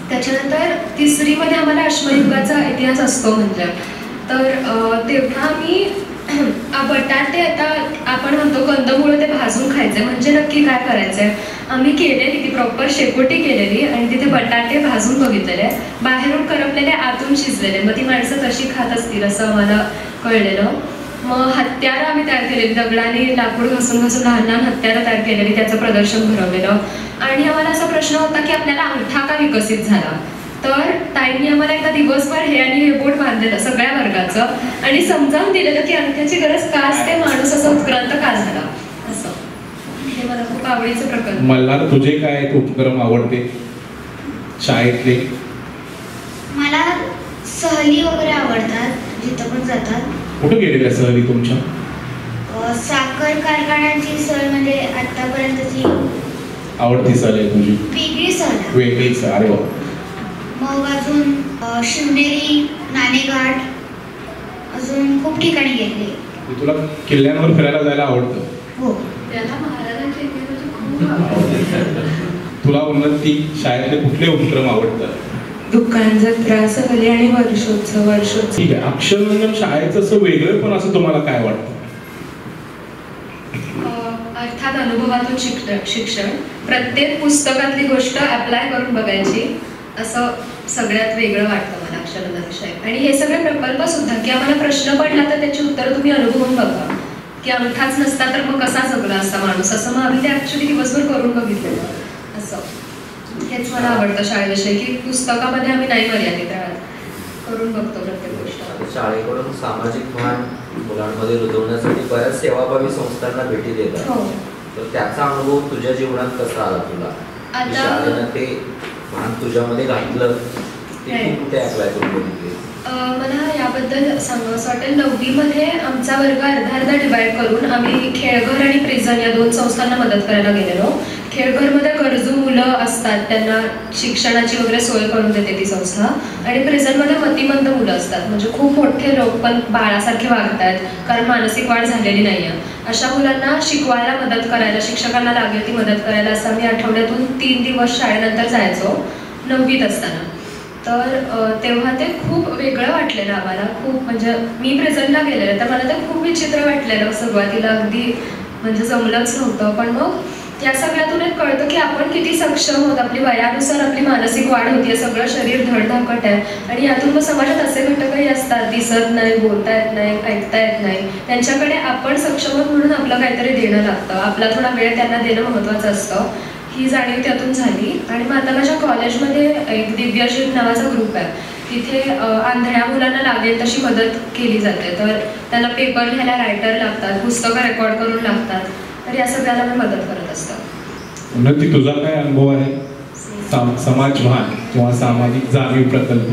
त्याच्यानंतर 3रीमध्ये आम्हाला अश्मयुगाचा इतिहास असतो म्हणजे, तर तेव्हा आम्ही बटाटे, आता आपण म्हणतो कंदमुळं ते भाजून खायचे, म्हणजे नक्की काय करायचंय. आम्ही केलेली ती प्रॉपर शेकोटी केलेली आणि तिथे बटाटे भाजून बघितलेले, बाहेरून करपलेले आतून शिजलेले. मग ती माणसं कशी खात असतील असं आम्हाला कळलेलं. मग हत्यारं आम्ही तयार केलेली, दगडाने लाकूड घासून घासून लहान लहान हत्यारं तयार केलेली, त्याचं प्रदर्शन भरवलेलं. आणि आम्हाला असा प्रश्न होता की आपल्याला अंगठा का विकसित झाला. तर ताईंनी आम्हाला एकदा दिवसभर हे आणि हे बोट बांधलेलं सगळ्या वर्गाचं आणि समजावून दिलेलं की अंगठ्याची गरज का असते, माणूस असं उत्क्रांत का झाला असं. हे मला खूप आवडीचं प्रकल्प. मला तुझे काय उपक्रम आवडते शाळेतले? मला सहली वगैरे आवडतात, जिथं पण जातात. कुठे गेलेल्या सहली तुमच्या? साखर कारखान्याची सहल म्हणजे आतापर्यंतची आवडती सहल आहे तुझी? वेगळी सहल. वेगळी सहल. अरे वा. मग अजून शिवनेरी, नाणेघाट, अजून खूप ठिकाणी गेले. तुला किल्ल्यांवर फिरायला जायला आवडतं? हो. त्याला महाराजांच्या इतिहासाची खूप आवड. तुला उन्नती शाळेतले कुठले उपक्रम आवडतात? दुकान जत्रा, सहली आणि वर्षोत्सव. ठीक आहे. अक्षरनंदन शाळेचं असं वेगळं पण असं तुम्हाला काय वाटतं? अर्थात अनुभवातून शिक्षण, प्रत्येक पुस्तकातली गोष्ट अप्लाय करून बघायची, असं सगळ्यात वेगळं वाटतं मला अक्षरनंदन विषय. आणि हे सगळे प्रकल्प सुद्धा की आम्हाला प्रश्न पडला तर त्याची उत्तरं तुम्ही अनुभवून बघा, की अंगठाच नसता तर मग कसा जगला असा माणूस, असं मग आम्ही ते ऍक्च्युली दिवसभर करून बघितलेलं. असं हेच मला आवडतं शाळेविषयी, की पुस्तकामध्ये आम्ही नाही मर्यादित राहत, करून बघतो प्रत्येक गोष्ट. शाळेकडून सामाजिक भान मुलांमध्ये रुजवण्यासाठी बऱ्याच सेवाभावी संस्थांना भेटी देतात. हो. तर त्याचा अनुभव तुझ्या जीवनात कसा आला तुला? शाळेनं ते भान तुझ्यामध्ये घातलं, ते तू कुठे अप्लाय करून बघितले? मला याबद्दल सांगावंसं वाटेल. 9वीमध्ये आमचा वर्ग अर्धा डिवाइड करून आम्ही खेळघर आणि प्रिझन या 2 संस्थांना मदत करायला गेलेलो. खेळघरमध्ये गरजू मुलं असतात, त्यांना शिक्षणाची वगैरे सोय करून देते ती संस्था. आणि प्रिझनमध्ये मतिमंद मुलं असतात, म्हणजे खूप मोठे लोक पण बाळासारखे वागतात कारण मानसिक वाढ झालेली नाही आहे. अशा मुलांना शिकवायला मदत करायला, शिक्षकांना लागेल ती मदत करायला असं आम्ही आठवड्यातून 3 दिवस शाळेनंतर जायचो 9वीत असताना. तर तेव्हा ते खूप वेगळं वाटलेलं आम्हाला. खूप म्हणजे मी प्रेझेंटला गेलेलं तर मला ते खूप विचित्र वाटलेलं सुरुवातीला, अगदी म्हणजे जमलंच नव्हतं. पण मग या सगळ्यातून एक कळतं की आपण किती सक्षम होत, आपली वयानुसार आपली मानसिक वाढ होती, सगळं शरीर धडधाकट आहे. आणि यातून मग समाजात असे घटकही असतात, दिसत नाही, बोलता येत नाही, ऐकता येत नाही, त्यांच्याकडे आपण सक्षम आहोत म्हणून आपलं काहीतरी देणं लागतं, आपला थोडा वेळ त्यांना देणं महत्त्वाचं असतं. ही जाणीव त्यातून झाली. आणि मग आता माझ्या कॉलेजमध्ये एक दिव्यशील नावाचा ग्रुप आहे, तिथे आंधळ्या मुलांना लागेल तशी मदत केली जाते. तर त्यांना पेपर घ्यायला रायटर लागतात, पुस्तकं रेकॉर्ड करून लागतात, तर या सगळ्याला मी मदत करत असतो. उन्नती, तुझा काय अनुभव आहे समाज भान किंवा सामाजिक जाणीव प्रकल्प?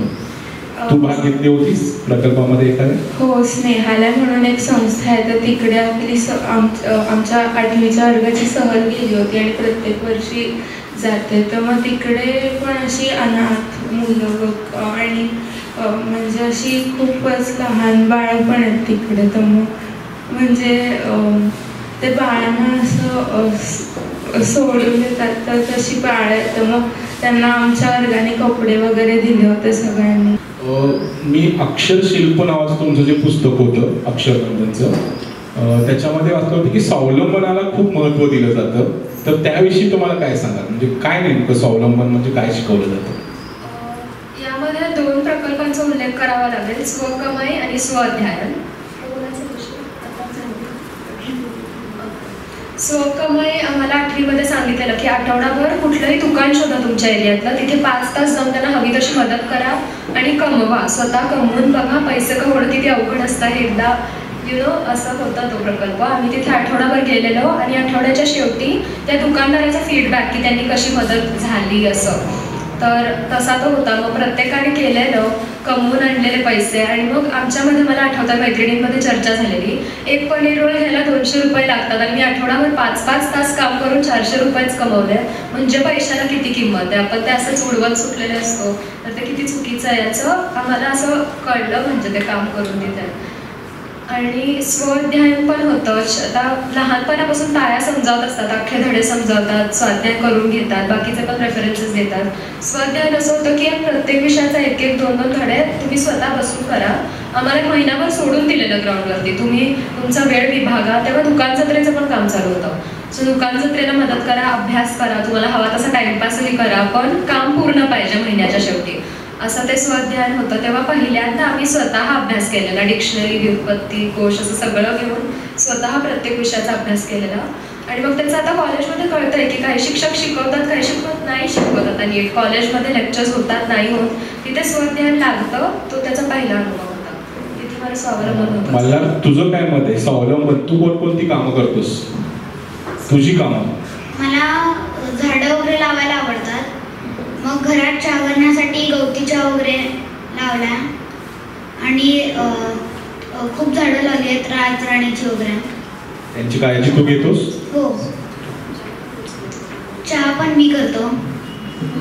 तू भाग घेतली होतीस प्रकल्पामध्ये एखाद्या? हो, स्नेहालय म्हणून एक संस्था आहे, तर तिकडे आपली आमच्या 8वीच्या वर्गाची सहल गेली होती आणि प्रत्येक वर्षी जाते. तर मग तिकडे पण अशी अनाथ मुलं लोक आणि म्हणजे अशी खूपच लहान बाळं पण आहेत तिकडे. तर मग म्हणजे ते बाळांना असं सोडून देतात, तर तशी बाळं आहेत. तर मग त्यांना आमच्या वर्गाने कपडे वगैरे दिले होते सगळ्यांनी. मी अक्षरशिल्प नावाचं तुमचं जे पुस्तक होतं अक्षरनंदनचं, त्याच्यामध्ये वाचलं होतं की स्वावलंबनाला खूप महत्त्व दिलं जातं. तर त्याविषयी तुम्हाला काय सांगाल? म्हणजे काय नेमकं स्वावलंबन म्हणजे काय शिकवलं जातं? यामध्ये 2 प्रकल्पांचा उल्लेख करावा लागेल, स्वकमाई आणि स्वअध्ययन. स्वकमाई आम्हाला 8वीमध्ये सांगितलेलं की आठवडाभर कुठलंही दुकान शोधा तुमच्या एरियातलं, तिथे 5 तास जाऊन त्यांना हवी तशी मदत करा आणि कमवा, स्वतः कमवून बघा. पैसे कमवणं किती अवघड असतं हे एकदा असं होता तो प्रकल्प. आम्ही तिथे आठवडाभर गेलेलो आणि आठवड्याच्या शेवटी त्या दुकानदाराचा फीडबॅक की त्यांनी कशी मदत झाली असं, तर तसा तो होता. मग प्रत्येकाने केलेलं, कमवून आणलेले पैसे. आणि मग आमच्यामध्ये मला आठवतं मैत्रिणींमध्ये चर्चा झालेली, एक पनीर रोल घ्यायला 200 रुपये लागतात आणि मी आठवडाभर 5-5 तास काम करून 400 रुपयेच कमवले, म्हणजे पैशाला किती किंमत आहे. आपण ते असंच उडवत सुटलेले असतो, तर ते किती चुकीचं आहे याचं आम्हाला असं कळलं, म्हणजे ते काम करून तिथे. आणि स्वअध्ययन पण होतं. आता लहानपणापासून ताया समजावत असतात, अख्खे धडे समजावतात, स्वाध्याय करून घेतात, बाकीचे पण रेफरन्सेस देतात. स्वाध्यायन असं होतं की प्रत्येक विषयाचा 1-1, 2-2 धडे तुम्ही स्वतः बसून करा. आम्हाला 1 महिनाभर सोडून दिलेलं ग्राउंडवरती, तुम्ही तुमचा वेळ विभागा. तेव्हा दुकान जत्रेचं पण काम चालू होतं. सो दुकान जत्रेला मदत करा, अभ्यास करा, तुम्हाला हवा तसा टाइमपासही करा, पण काम पूर्ण पाहिजे महिन्याच्या शेवटी, असं ते स्वाध्यायन होतं. तेव्हा पहिल्यांदा आम्ही स्वतः अभ्यास केलेला, डिक्शनरी, व्युत्पत्ती, कोश असं सगळं घेऊन स्वतः प्रत्येक विषयाचा अभ्यास केलेला. आणि मग त्याचं आता कॉलेजमध्ये कळतंय की काही शिक्षक शिकवतात, काही शिकवत नाही शिकवतात. आणि कॉलेजमध्ये लेक्चर्स होतात, नाही होत, तिथे स्वाध्यायन लागतं. तो त्याचा पहिला अनुभव होता, तिथे मला स्वावलंबन होतं. मला तुझं काय मत आहे स्वावलंबन? तू कोणकोणती कामं करतोस? तुझी कामं? मला झाडं वगैरे लावायला आवडतात. मग घरात चहा करण्यासाठी गवती चहा वगैरे लावला आणि खूप झाडं लावली आहेत रातराणीची वगैरे. त्यांची काळजी तू घेतोस? हो, चहा पण मी करतो.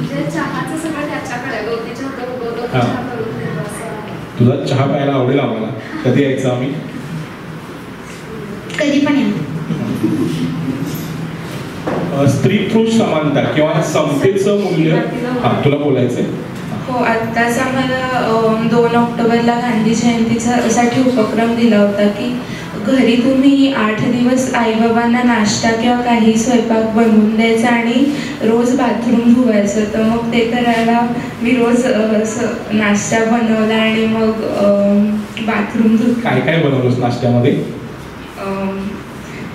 चहाचं सगळं त्याच्याकडे, गवती चहा उगवतो, चहा करून देतो असं. तुझा चहा प्यायला आवडेल आम्हाला. कधी यायचं आम्ही? कधी पण या. स्त्री पुरुष समानता किंवा समतेचं मूल्य, हा तुला बोलायचंय. हो, आत्ताच आम्हाला 2 ऑक्टोबरला गांधी जयंतीसाठी उपक्रम दिला होता की घरी तुम्ही 8 दिवस आईबाबांना नाश्ता किंवा काही स्वयंपाक बनवून द्यायचा आणि रोज बाथरूम धुवायचं. तर मग ते करायला मी रोज नाश्ता बनवला आणि मग बाथरूम काय काय बनवलंस नाश्त्यामध्ये?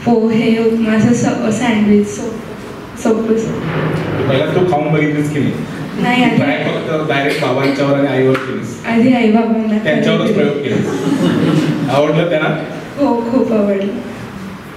पोहे, उपमा, सँडविच, सोपं. पहिला तू खाऊन बघितलीस की नाही? ट्राय फक्त डायरेक्ट बाबांच्यावर आणि आईवर केलीस? आधी आई बाबांना त्यांच्यावरच प्रयोग केला. आवडलं त्यांना? हो, खूप आवडलं.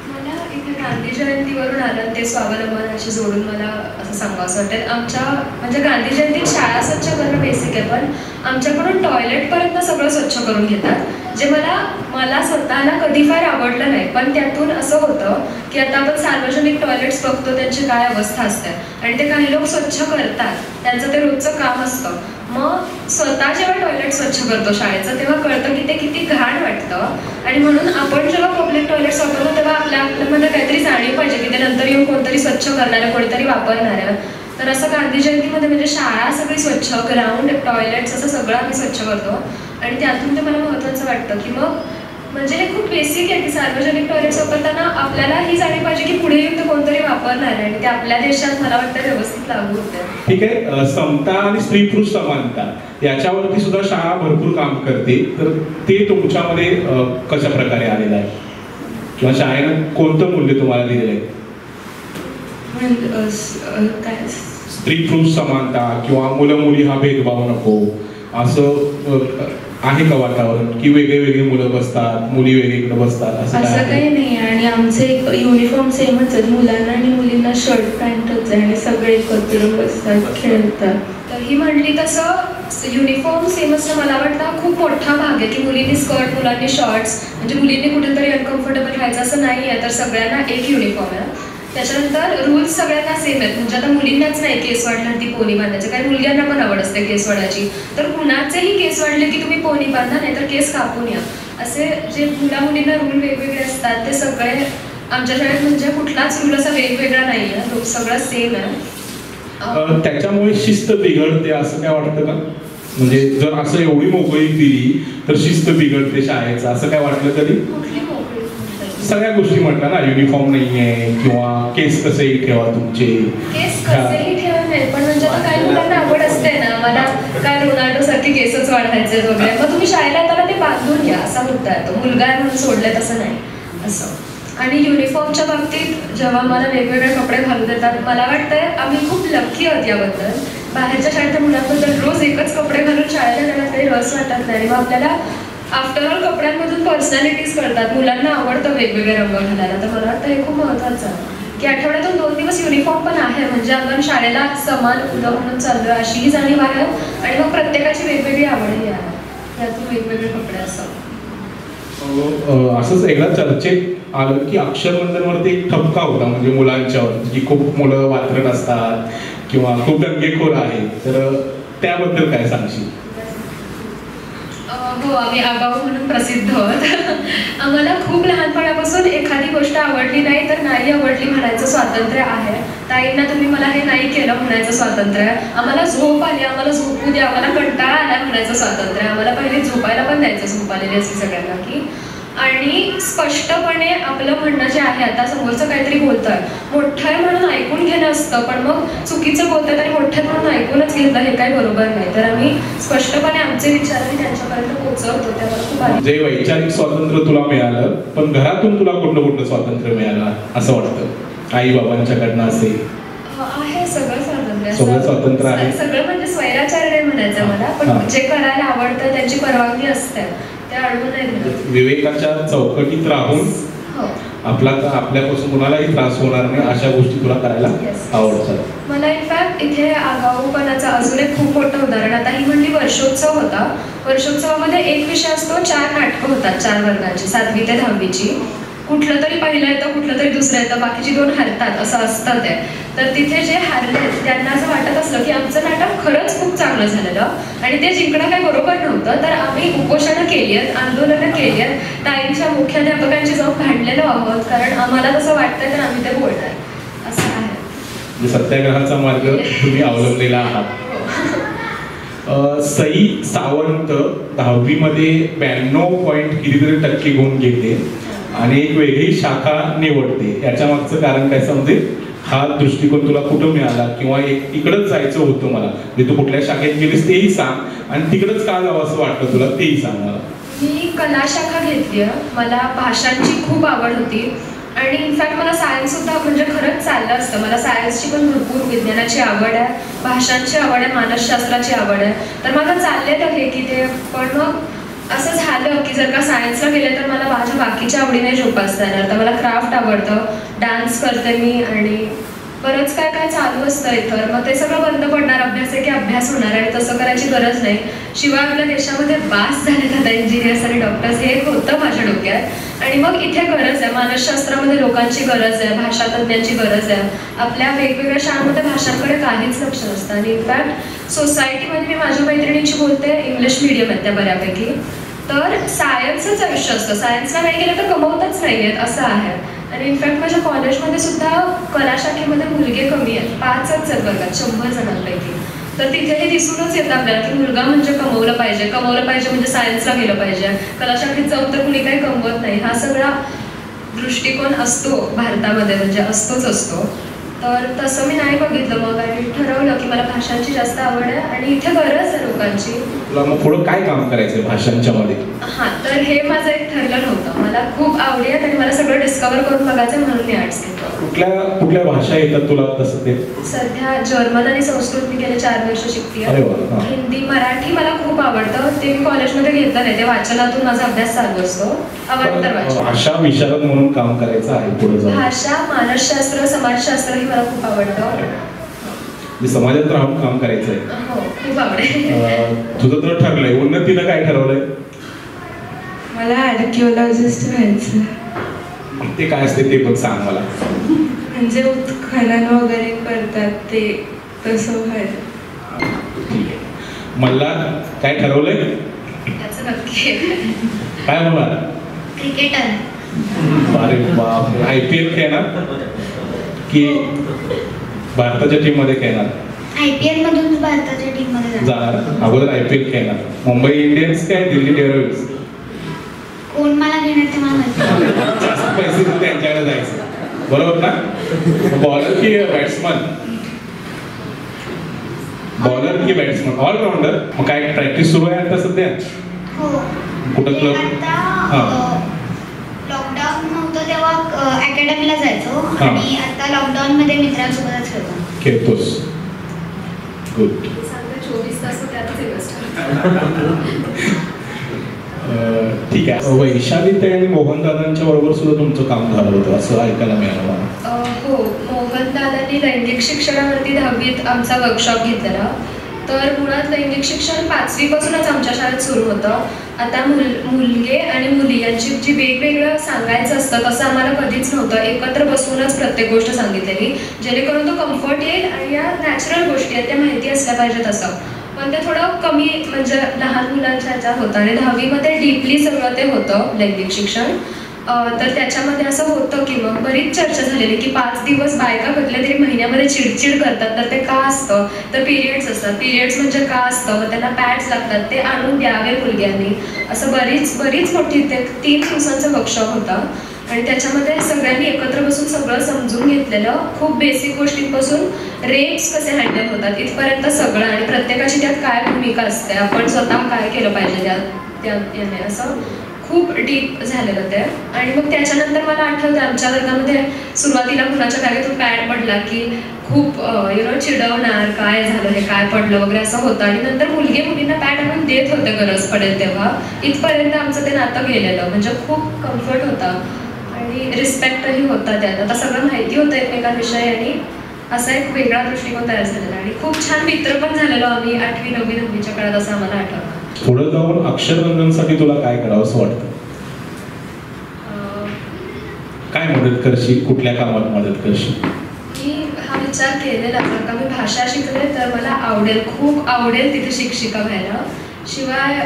मला इथे गांधी जयंतीवरून आलं ते स्वावलंबनाशी जोडून मला असं सांगावं वाटेल. आमच्या म्हणजे गांधी जयंतीत शाळा स्वच्छ करणं बेसिक आहे, पण आमच्याकडून टॉयलेटपर्यंत सगळं स्वच्छ करून घेतात, जे मला स्वतःला कधी फार आवडलं नाही. पण त्यातून असं होतं की आता आपण सार्वजनिक टॉयलेट्स बघतो, त्यांची काय अवस्था असते आणि ते काही लोक स्वच्छ करतात, त्यांचं ते रोजचं काम असतं. मग स्वतः जेव्हा टॉयलेट स्वच्छ करतो शाळेचं, तेव्हा कळतं की ते किती घाण वाटतं. आणि म्हणून आपण जेव्हा पब्लिक टॉयलेट्स वापरतो तेव्हा आपल्यामध्ये काहीतरी जाणीव पाहिजे की ते नंतर येऊन कोणतरी स्वच्छ करणारं, कोणीतरी वापरणारं. तर असं गांधी जयंतीमध्ये म्हणजे शाळा सगळी स्वच्छ, ग्राउंड, टॉयलेट्स असं सगळं आम्ही स्वच्छ करतो. आणि त्यातून ते मला महत्त्वाचं वाटतं की मग म्हणजे हे खूप बेसिक आहे की सार्वजनिक टॉयलेट्स वापरताना आपल्याला ही जाणीव पाहिजे की पुढे येऊन ते कोणतरी वापरणार आहे आणि ते आपल्या देशात मला वाटतं व्यवस्थित लागू होतं. ठीक आहे. समता आणि स्त्री पुरुष समानता याच्यावरती सुद्धा शाळा भरपूर काम करते, तर ते तुमच्यामध्ये कशा प्रकारे आलेलं आहे किंवा शाळेनं कोणतं मूल्य तुम्हाला दिलेलं आहे? स्त्री पुरुष समानता किंवा मुलं मुली हा भेदभाव नको असं आहे का वातावरण की वेगळे वेगळे मुलं बसतात, मुली वेगळीकडे बसतात, असं काही नाही. आणि आमचे युनिफॉर्म सेमच आहेत, मुलांना आणि मुलींना शर्ट पॅन्टच आहे आणि सगळे एकत्र बसतात, खेळतात. तर ही म्हणली तसं युनिफॉर्म सेम असं मला वाटतं खूप मोठा भाग आहे की मुलींनी स्कर्ट, मुलांनी शॉर्ट्स, म्हणजे मुलींनी कुठेतरी अनकम्फर्टेबल राहायचं असं नाही आहे. तर सगळ्यांना एक युनिफॉर्म आहे. त्याच्यानंतर रूल्स सगळ्यांना सेम आहेत, म्हणजे आता मुलींनाच नाही केस वाढल्यावरती पोनी बांधायचे, काही मुलग्यांना पण आवड असते केस वाढायची. तर कुणाचेही केस वाढले की तुम्ही पोनी बांधा, नाही तर केस कापून या. असे जे मुलींना रूल वेगवेगळे असतात ते सगळे आमच्या शाळेत म्हणजे कुठलाच रूल असा वेगवेगळा नाही आहे, सगळं सेम आहे. त्याच्यामुळे शिस्त बिघडते असं काय वाटतं का? म्हणजे जर असं एवढी मोकळीक दिली तर शिस्त बिघडते शाळेचं, असं काय वाटलं कधी? कुठली मोकळीक? सगळ्या गोष्टी म्हटलं ना, युनिफॉर्म नाहीये किंवा केस कसेही ठेवा तुमचे. केस कसेही ठेवा नाही, पण म्हणजे आता काही मुलांना आवड असते ना, मला काय रोनाल्डो सारखे केसच वाढवायचे वगैरे, मग तुम्ही शाळेला येताना ते बांधून घ्या, असा मुद्दा आहे तो. मुलगा आहे म्हणून सोडले तसं नाही असं. आणि युनिफॉर्मच्या बाबतीत जेव्हा मला वेगवेगळे कपडे घालू देतात, मला वाटतंय आम्ही खूप लकी आहोत याबद्दल. बाहेरच्या शाळेच्या मुलांबद्दल रोज एकच कपडे घालून शाळेला जाण्यात काही रस वाटत नाही. मग आपल्याला आफ्टर ऑल कपड्यांमधून पर्सनॅलिटीज कळतात, मुलांना आवडतं वेगवेगळे रंग घालायला. तर मला वाटतं हे खूप महत्त्वाचं आहे की आठवड्यातून 2 दिवस युनिफॉर्म पण आहे, म्हणजे आपण शाळेला समान उद्या म्हणून चाललोय अशीही जाणीव आहे. आणि मग प्रत्येकाची वेगवेगळी आवडही आहे, यातून वेगवेगळे कपडे असतात. असंच एकदा चर्चेत आलं की अक्षरबंधनवरती एक ठपका होता, म्हणजे मुलांच्यावर, की खूप मुलं वात्रट असतात किंवा खूप दंगेखोर आहेत, तर त्याबद्दल काय सांगशील? हो, आम्ही आगाऊ म्हणून प्रसिद्ध आहोत. आम्हाला खूप लहानपणापासून एखादी गोष्ट आवडली नाही तर नाही आवडली म्हणायचं स्वातंत्र्य आहे. ताईंना तुम्ही मला हे नाही केलं म्हणायचं स्वातंत्र्य आहे. आम्हाला झोप आली, आम्हाला झोपू द्या, आम्हाला कंटाळा आला म्हणायचं स्वातंत्र्य आहे. आम्हाला पहिले झोपायला पण द्यायचं, झोप आलेली असते सगळ्यांना की. आणि स्पष्टपणे आपलं म्हणणं जे आहे, आता समोरचं काहीतरी बोलतंय, मोठं आहे म्हणून ऐकून घेणं असतं, पण मग चुकीचं बोलतंय तरी मोठं म्हणून ऐकूनच घेतलं, हे काही बरोबर नाही. तर आम्ही स्पष्टपणे आमचे विचार आणि त्यांच्यापर्यंत पोहोचवतो. त्यामुळे खूप जे वैचारिक स्वातंत्र्य तुला मिळालं, पण घरातून तुला कुठलं स्वातंत्र्य मिळालं असं वाटतं? आई बाबांच्याकडनं असेल? आहे सगळं स्वातंत्र्य, सगळं स्वातंत्र्य आहे. सगळं म्हणजे स्वैराचार नाही म्हणायचं मला, पण जे करायला आवडतं त्यांची परवानगी असते, ते अडवून नाही. विवेकाच्या चौकटीत राहून आपल्यापासून कुणालाही त्रास होणार नाही अशा गोष्टी तुला करायला आवडतात. मला इनफॅक्ट इथे आगाऊपणाचं अजून एक खूप मोठं उदाहरण, आता ही म्हणली वर्षोत्सव होता. वर्षोत्सवामध्ये एक विषय असतो, 4 नाटकं होतात 4 वर्गाची, 7वी ते 10वीची. कुठलं तरी पहिलं येतं, कुठलं तरी दुसरं येतं, बाकीची 2 हरतात, असं असतं ते. तर तिथे जे हारले त्यांना असं वाटत असलं की आमचं नाटक खरंच खूप चांगलं झालेलं आणि ते जिंकणं काही बरोबर नव्हतं. तर आम्ही उपोषणं केली आहेत, आंदोलनं केली आहेत, ताईंच्या मुख्याध्यापकांची जाऊन भांडलेलो आहोत, कारण आम्हाला तसं वाटतंय तर आम्ही ते बोलणार, असं आहे. म्हणजे सत्याग्रहाचा मार्ग तुम्ही अवलंबलेला आहात. सई सावंत 10वी मध्ये 92 कितीतरी टक्के गुण घेते आणि एक वेगळी शाखा निवडते. याच्या मागचं कारण काय समजेल? हा दृष्टिकोन तुला कुठं मिळाला किंवा इकडंच जायचं होतं मला, म्हणजे तू कुठल्या शाखेत गेलीस तेही सांग आणि तिकडंच का जावं असं वाटतं तुला तेही सांग मला. मी कला शाखा घेतली आहे. मला भाषांची खूप आवड होती आणि इनफॅक्ट मला सायन्स सुद्धा म्हणजे खरंच चाललं असतं. मला सायन्सची पण भरपूर, विज्ञानाची आवड आहे, भाषांची आवड आहे, मानसशास्त्राची आवड आहे. तर माझं चाललेत आहे की ते, पण मग असं झालं की जर का सायन्सला गेले तर मला माझ्या बाकीच्या आवडी नाही जोपासता येणार. तर मला क्राफ्ट आवडतं, डान्स करते मी आणि बरंच काय काय चालू असतं इतर. मग ते सगळं बंद पडणार. अभ्यास आहे की अभ्यास होणार आणि तसं करायची गरज नाही. शिवाय आपल्या देशामध्ये बास झालेत आता इंजिनियर्स आणि डॉक्टर्स, हे एक होतं माझ्या डोक्यात. आणि मग इथे गरज आहे, मानसशास्त्रामध्ये लोकांची गरज आहे, भाषातज्ञांची गरज आहे. आपल्या वेगवेगळ्या शाळांमध्ये भाषांकडे काहीच लक्ष नसतं. आणि इनफॅक्ट सोसायटीमध्ये मी माझ्या मैत्रिणींची बोलते, इंग्लिश मिडियम आहेत त्या बऱ्यापैकी, तर सायन्सच आयुष्य असतं. सायन्सला नाही गेलं तर कमवतच नाही आहेत असं आहे. आणि इनफॅक्ट माझ्या कॉलेजमध्ये सुद्धा कला शाखेमध्ये मुलगे कमी आहेत, 5च आहेत वर्गात 100 जणांपैकी. तर तिथे हे दिसूनच येतं आपल्याला की मुलगा म्हणजे कमवलं पाहिजे म्हणजे सायन्सला गेलं पाहिजे, कला शाखेत जाऊन तर कुणी काही कमवत नाही. हा सगळा दृष्टिकोन असतो भारतामध्ये, म्हणजे असतोच असतो. तर तसं मी नाही बघितलं मग आणि ठरवलं की मला भाषांची जास्त आवड आहे आणि इथे गरज आहे लोकांची. तुला मग पुढं काय काम करायचंय भाषांच्या मध्ये? हां, तर हे माझं एक ठरलं नव्हतं. मला खूप आवडी आहे आणि मला सगळं डिस्कवर करून बघायचं म्हणून मी आर्ट्स घेतलं. कुठल्या भाषा येतात तुला तसं ते? सध्या जर्मन आणि संस्कृत मी गेले 4 वर्ष शिकते. हिंदी, मराठी मला खूप आवडतं. ते मी कॉलेजमध्ये घेतलं नाही, ते वाचनातून माझा अभ्यास चालू असतो. अवांतर वाचन. भाषा विशारद म्हणून काम करायचं आहे पुढे जाऊन. भाषा, मानसशास्त्र, समाजशास्त्र ही मला खूप आवडतं. समाजात राहून काम करायचं आहे. हो, खूप आवडेल. तुझं तर ठरलंय. उन्नतीनं काय ठरवलंय? मला आर्किओलॉजिस्ट व्हायचं. ते काय असते ते पण सांग मला. म्हणजे उत्खनन वगैरे करतात ते, तसं व्हायचं. मला काय ठरवलंय? त्याचं नक्की काय म्हणणार? क्रिकेटर. अरे बाप, IPL खेळणार की भारताच्या टीम मध्ये खेळणार? IPL मधून भारताच्या टीम मध्ये जाणार. अगोदर IPL खेळणार. मुंबई इंडियन्स काय दिल्ली डेअरडेव्हिल्स? कोण मला घेणार ते मला माहिती. जास्त पैसे देऊन त्यांच्याकडे जायचं, बरोबर ना? बॉलर की बॅट्समन? बॉलर की बॅट्समन? ऑलराऊंडर. मग काय प्रॅक्टिस सुरू आहे आता सध्या? हो. कुठं क्लब? लॉकडाऊन नव्हतं तेव्हा अकॅडमीला जायचो आणि आता लॉकडाऊन मध्ये मित्रांसोबतच खेळतोस. गुड. 24 तास त्यातच इन्व्हेस्ट. ठीक आहे. वैशाली आणि मोहनदादांच्या बरोबर सुद्धा तुमचं काम झालं होतं असं ऐकायला मिळालं मला. हो, मोहनदादांनी लैंगिक शिक्षणावरती 10वीत आमचा वर्कशॉप घेतलेला. तर मुळात लैंगिक शिक्षण 5वी पासूनच आमच्या शाळेत सुरू होतं. आता मुलगे आणि मुली यांची जी वेगवेगळं सांगायचं असतं तसं आम्हाला कधीच नव्हतं. एकत्र बसूनच प्रत्येक गोष्ट सांगितलेली, जेणेकरून तो कम्फर्ट येईल आणि या नॅचरल गोष्टी आहेत त्या माहिती असल्या पाहिजेत असं. पण ते थोडं कमी म्हणजे लहान मुलांच्या ह्याच्यात होतं आणि 10वीमध्ये डीपली सगळं ते होतं लैंगिक शिक्षण. तर त्याच्यामध्ये असं होतं की मग बरीच चर्चा झालेली की 5 दिवस बायका कुठल्या तरी महिन्यामध्ये चिडचिड करतात, तर ते का असतं? तर पिरियड्स असतात. पिरियड्स म्हणजे का असतं? मग त्यांना पॅड्स लागतात, ते आणून द्यावे मुलग्यांनी. असं बरीच मोठी ते 3 दिवसांचं वर्कशॉप होता आणि त्याच्यामध्ये सगळ्यांनी एकत्र बसून सगळं समजून घेतलेलं. खूप बेसिक गोष्टींपासून रेप्स कसे हँडल होतात इथपर्यंत सगळं आणि प्रत्येकाची त्यात काय भूमिका असते, आपण स्वतः काय केलं पाहिजे याने, असं खूप डीप झालेलं ते. आणि मग त्याच्यानंतर मला आठवतं आमच्या वर्गामध्ये सुरुवातीला कुणाच्या बॅगेतून पॅड पडला की खूप चिडवणार, काय झालं, हे काय पडलं वगैरे असं होतं. आणि नंतर मुलगे मुलींना पॅड आणून देत होते गरज पडेल तेव्हा. इथपर्यंत आमचं ते नातं गेलेलं, म्हणजे खूप कम्फर्ट होता आणि रिस्पेक्टही होता त्यात. आता सगळं माहिती होतं एकमेकांविषयी आणि असा एक वेगळा दृष्टिकोन तयार झालेला आणि खूप छान मित्र पण झालेलो आम्ही 8वी 9वी 10वीच्या काळात, असं आम्हाला आठवतं. पुढे जाऊन अक्षररंजनसाठी तुला काय करावं असं वाटतं? काय मदत करशील? कुठल्या कामात मदत करशील? मी हा विचार केलेला जर का मी भाषा शिकले तर मला आवडेल, खूप आवडेल तिथे शिक्षिका व्हायला. शिवाय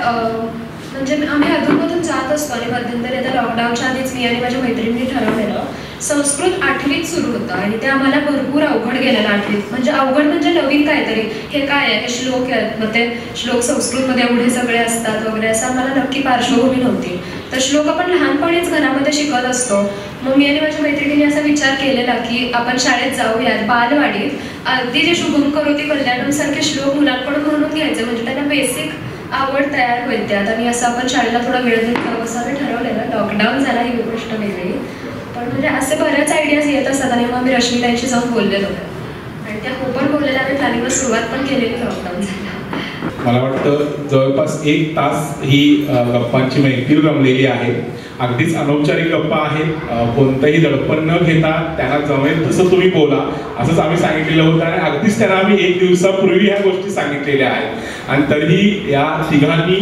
म्हणजे आम्ही अधूनमधून जात असतो आणि मध्यंतरी आता लॉकडाऊनच्या आधीच मी आणि माझ्या मैत्रिणींनी ठरवलेलं संस्कृत 8वीत सुरू होतं आणि ते आम्हाला भरपूर अवघड गेलेलं 8वीत. म्हणजे अवघड म्हणजे नवीन काहीतरी, हे काय आहे, हे श्लोक आहेत, मग ते श्लोक संस्कृतमध्ये एवढे सगळे असतात वगैरे, असं आम्हाला नक्की पार्श्वभूमी नव्हती. तर श्लोक आपण लहानपणीच घरामध्ये शिकत असतो. मग मी आणि माझ्या मैत्रिणींनी असा विचार केलेला की आपण शाळेत जाऊयात, बालवाडीत अगदी जे शुभम करोती कल्याणम सारखे श्लोक मुलांकडून म्हणून घ्यायचे, म्हणजे त्यांना बेसिक आवड तयार होईल त्यात. आणि असं आपण शाळेला थोडा वेळ देत जाऊ असं आम्ही ठरवलेलं. लॉकडाऊन झाला ही गोष्ट वेगळी, पण म्हणजे असे बऱ्याच आयडियाज येत असतात. आणि मग मी रश्मीताईंशी जाऊन बोललेलो आणि त्या हो पण बोललेल्या, आम्ही प्लॅनिंगला सुरुवात पण केलेली लॉकडाऊन झाला. मला वाटतं जवळपास 1 तास ही गप्पांची मैफिल रमलेली आहे. अगदीच अनौपचारिक गप्पा आहेत, कोणतंही दडपण न घेता त्यांना जमेल तसं तुम्ही बोला असंच आम्ही सांगितलेलं होतं. आणि अगदीच त्यांना आम्ही 1 दिवसापूर्वी ह्या गोष्टी सांगितलेल्या आहेत आणि तरीही या तिघांनी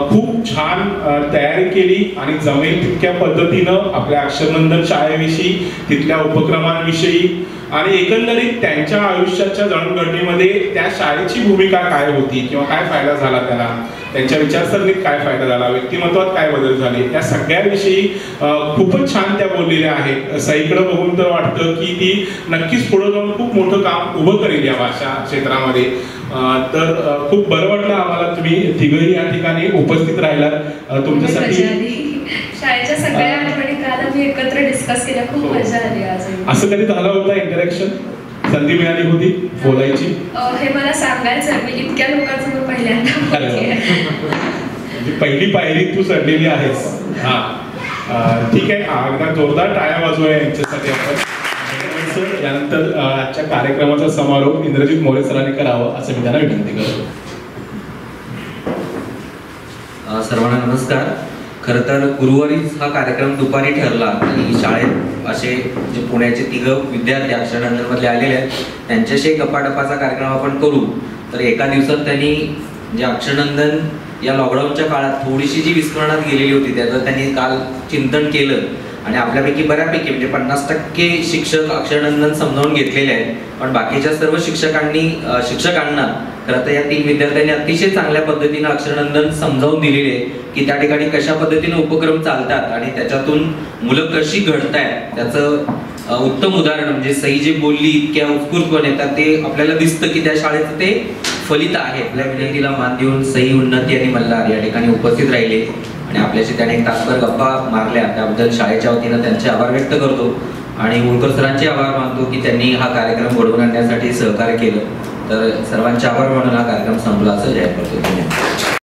खूप छान तयारी केली आणि जमेल तितक्या पद्धतीनं आपल्या अक्षरनंदन शाळेविषयी, तिथल्या उपक्रमांविषयी आणि एकंदरीत त्यांच्या आयुष्याच्या जडणघडणीमध्ये त्या शाळेची भूमिका काय होती किंवा काय फायदा झाला त्याला, त्यांच्या विचारसरणीत काय फायदा झाला, व्यक्तिमत्वात काय बदल झाले, या सगळ्याविषयी खूपच छान त्या बोललेल्या आहेत. सईकडे बघून तर वाटतं की ती नक्कीच पुढे जाऊन खूप मोठं काम उभं करेल या भाषा क्षेत्रामध्ये. तर खूप बरं वाटलं आम्हाला तुम्ही तिघही या ठिकाणी उपस्थित राहिलात. तुमच्यासाठी शाळेच्या सगळ्या आठवणी काल आम्ही एकत्र डिस्कस केल्या, खूप मजा आली. आज असं कधी झालं होतं इंटरॅक्शन, संधी मिळाली होती बोलायची? हे मला सांगायचं, मी इतक्या लोकांसमोर पहिल्यांदा पहिली पायरी तू चढलेली आहेस. हा ठीक आहे, अगदी जोरदार टाळ्या वाजवूया यांच्यासाठी आपण. यानंतर आजच्या कार्यक्रमाचा समारोप इंद्रजित मोरे सरांनी करावं असं मी त्यांना विनंती करतो. सर्वांना नमस्कार. खरं तर गुरुवारीच हा कार्यक्रम दुपारी ठरला आणि शाळेत असे जे पुण्याचे 3 विद्यार्थी अक्षरनंदनमधले आलेले आहेत त्यांच्याशी गप्पाटप्पाचा कार्यक्रम आपण करू. तर एका दिवसात त्यांनी जे अक्षरनंदन या लॉकडाऊनच्या काळात थोडीशी जी विस्मरणात गेलेली होती त्याचं त्यांनी काल चिंतन केलं आणि आपल्यापैकी बऱ्यापैकी म्हणजे 50% शिक्षक अक्षरनंदन समजावून घेतलेले आहेत. पण बाकीच्या सर्व शिक्षकांना खरं तर या 3 विद्यार्थ्यांनी अतिशय चांगल्या पद्धतीनं अक्षरनंदन समजावून दिलेले आहे की त्या ठिकाणी कशा पद्धतीने उपक्रम चालतात आणि त्याच्यातून मुलं कशी घडतायत त्याचं उत्तम उदाहरण म्हणजे सई जी बोलली इतक्या उत्स्फूर्तपणे तर ते आपल्याला दिसतं की त्या शाळेचं ते फलित आहे. आपल्या विनंतीला मान देऊन सई, उन्नती आणि मल्हार या ठिकाणी उपस्थित राहिले आणि आपल्याशी त्याने 1 तासभर गप्पा मारल्या. त्याबद्दल शाळेच्या वतीनं त्यांचे आभार व्यक्त करतो आणि मुळकर सरांचे आभार मानतो की त्यांनी हा कार्यक्रम घडवून आणण्यासाठी सहकार्य केलं. तर सर्वांचे आभार मानून हा कार्यक्रम संपला असं जाहीर करतो. धन्यवाद.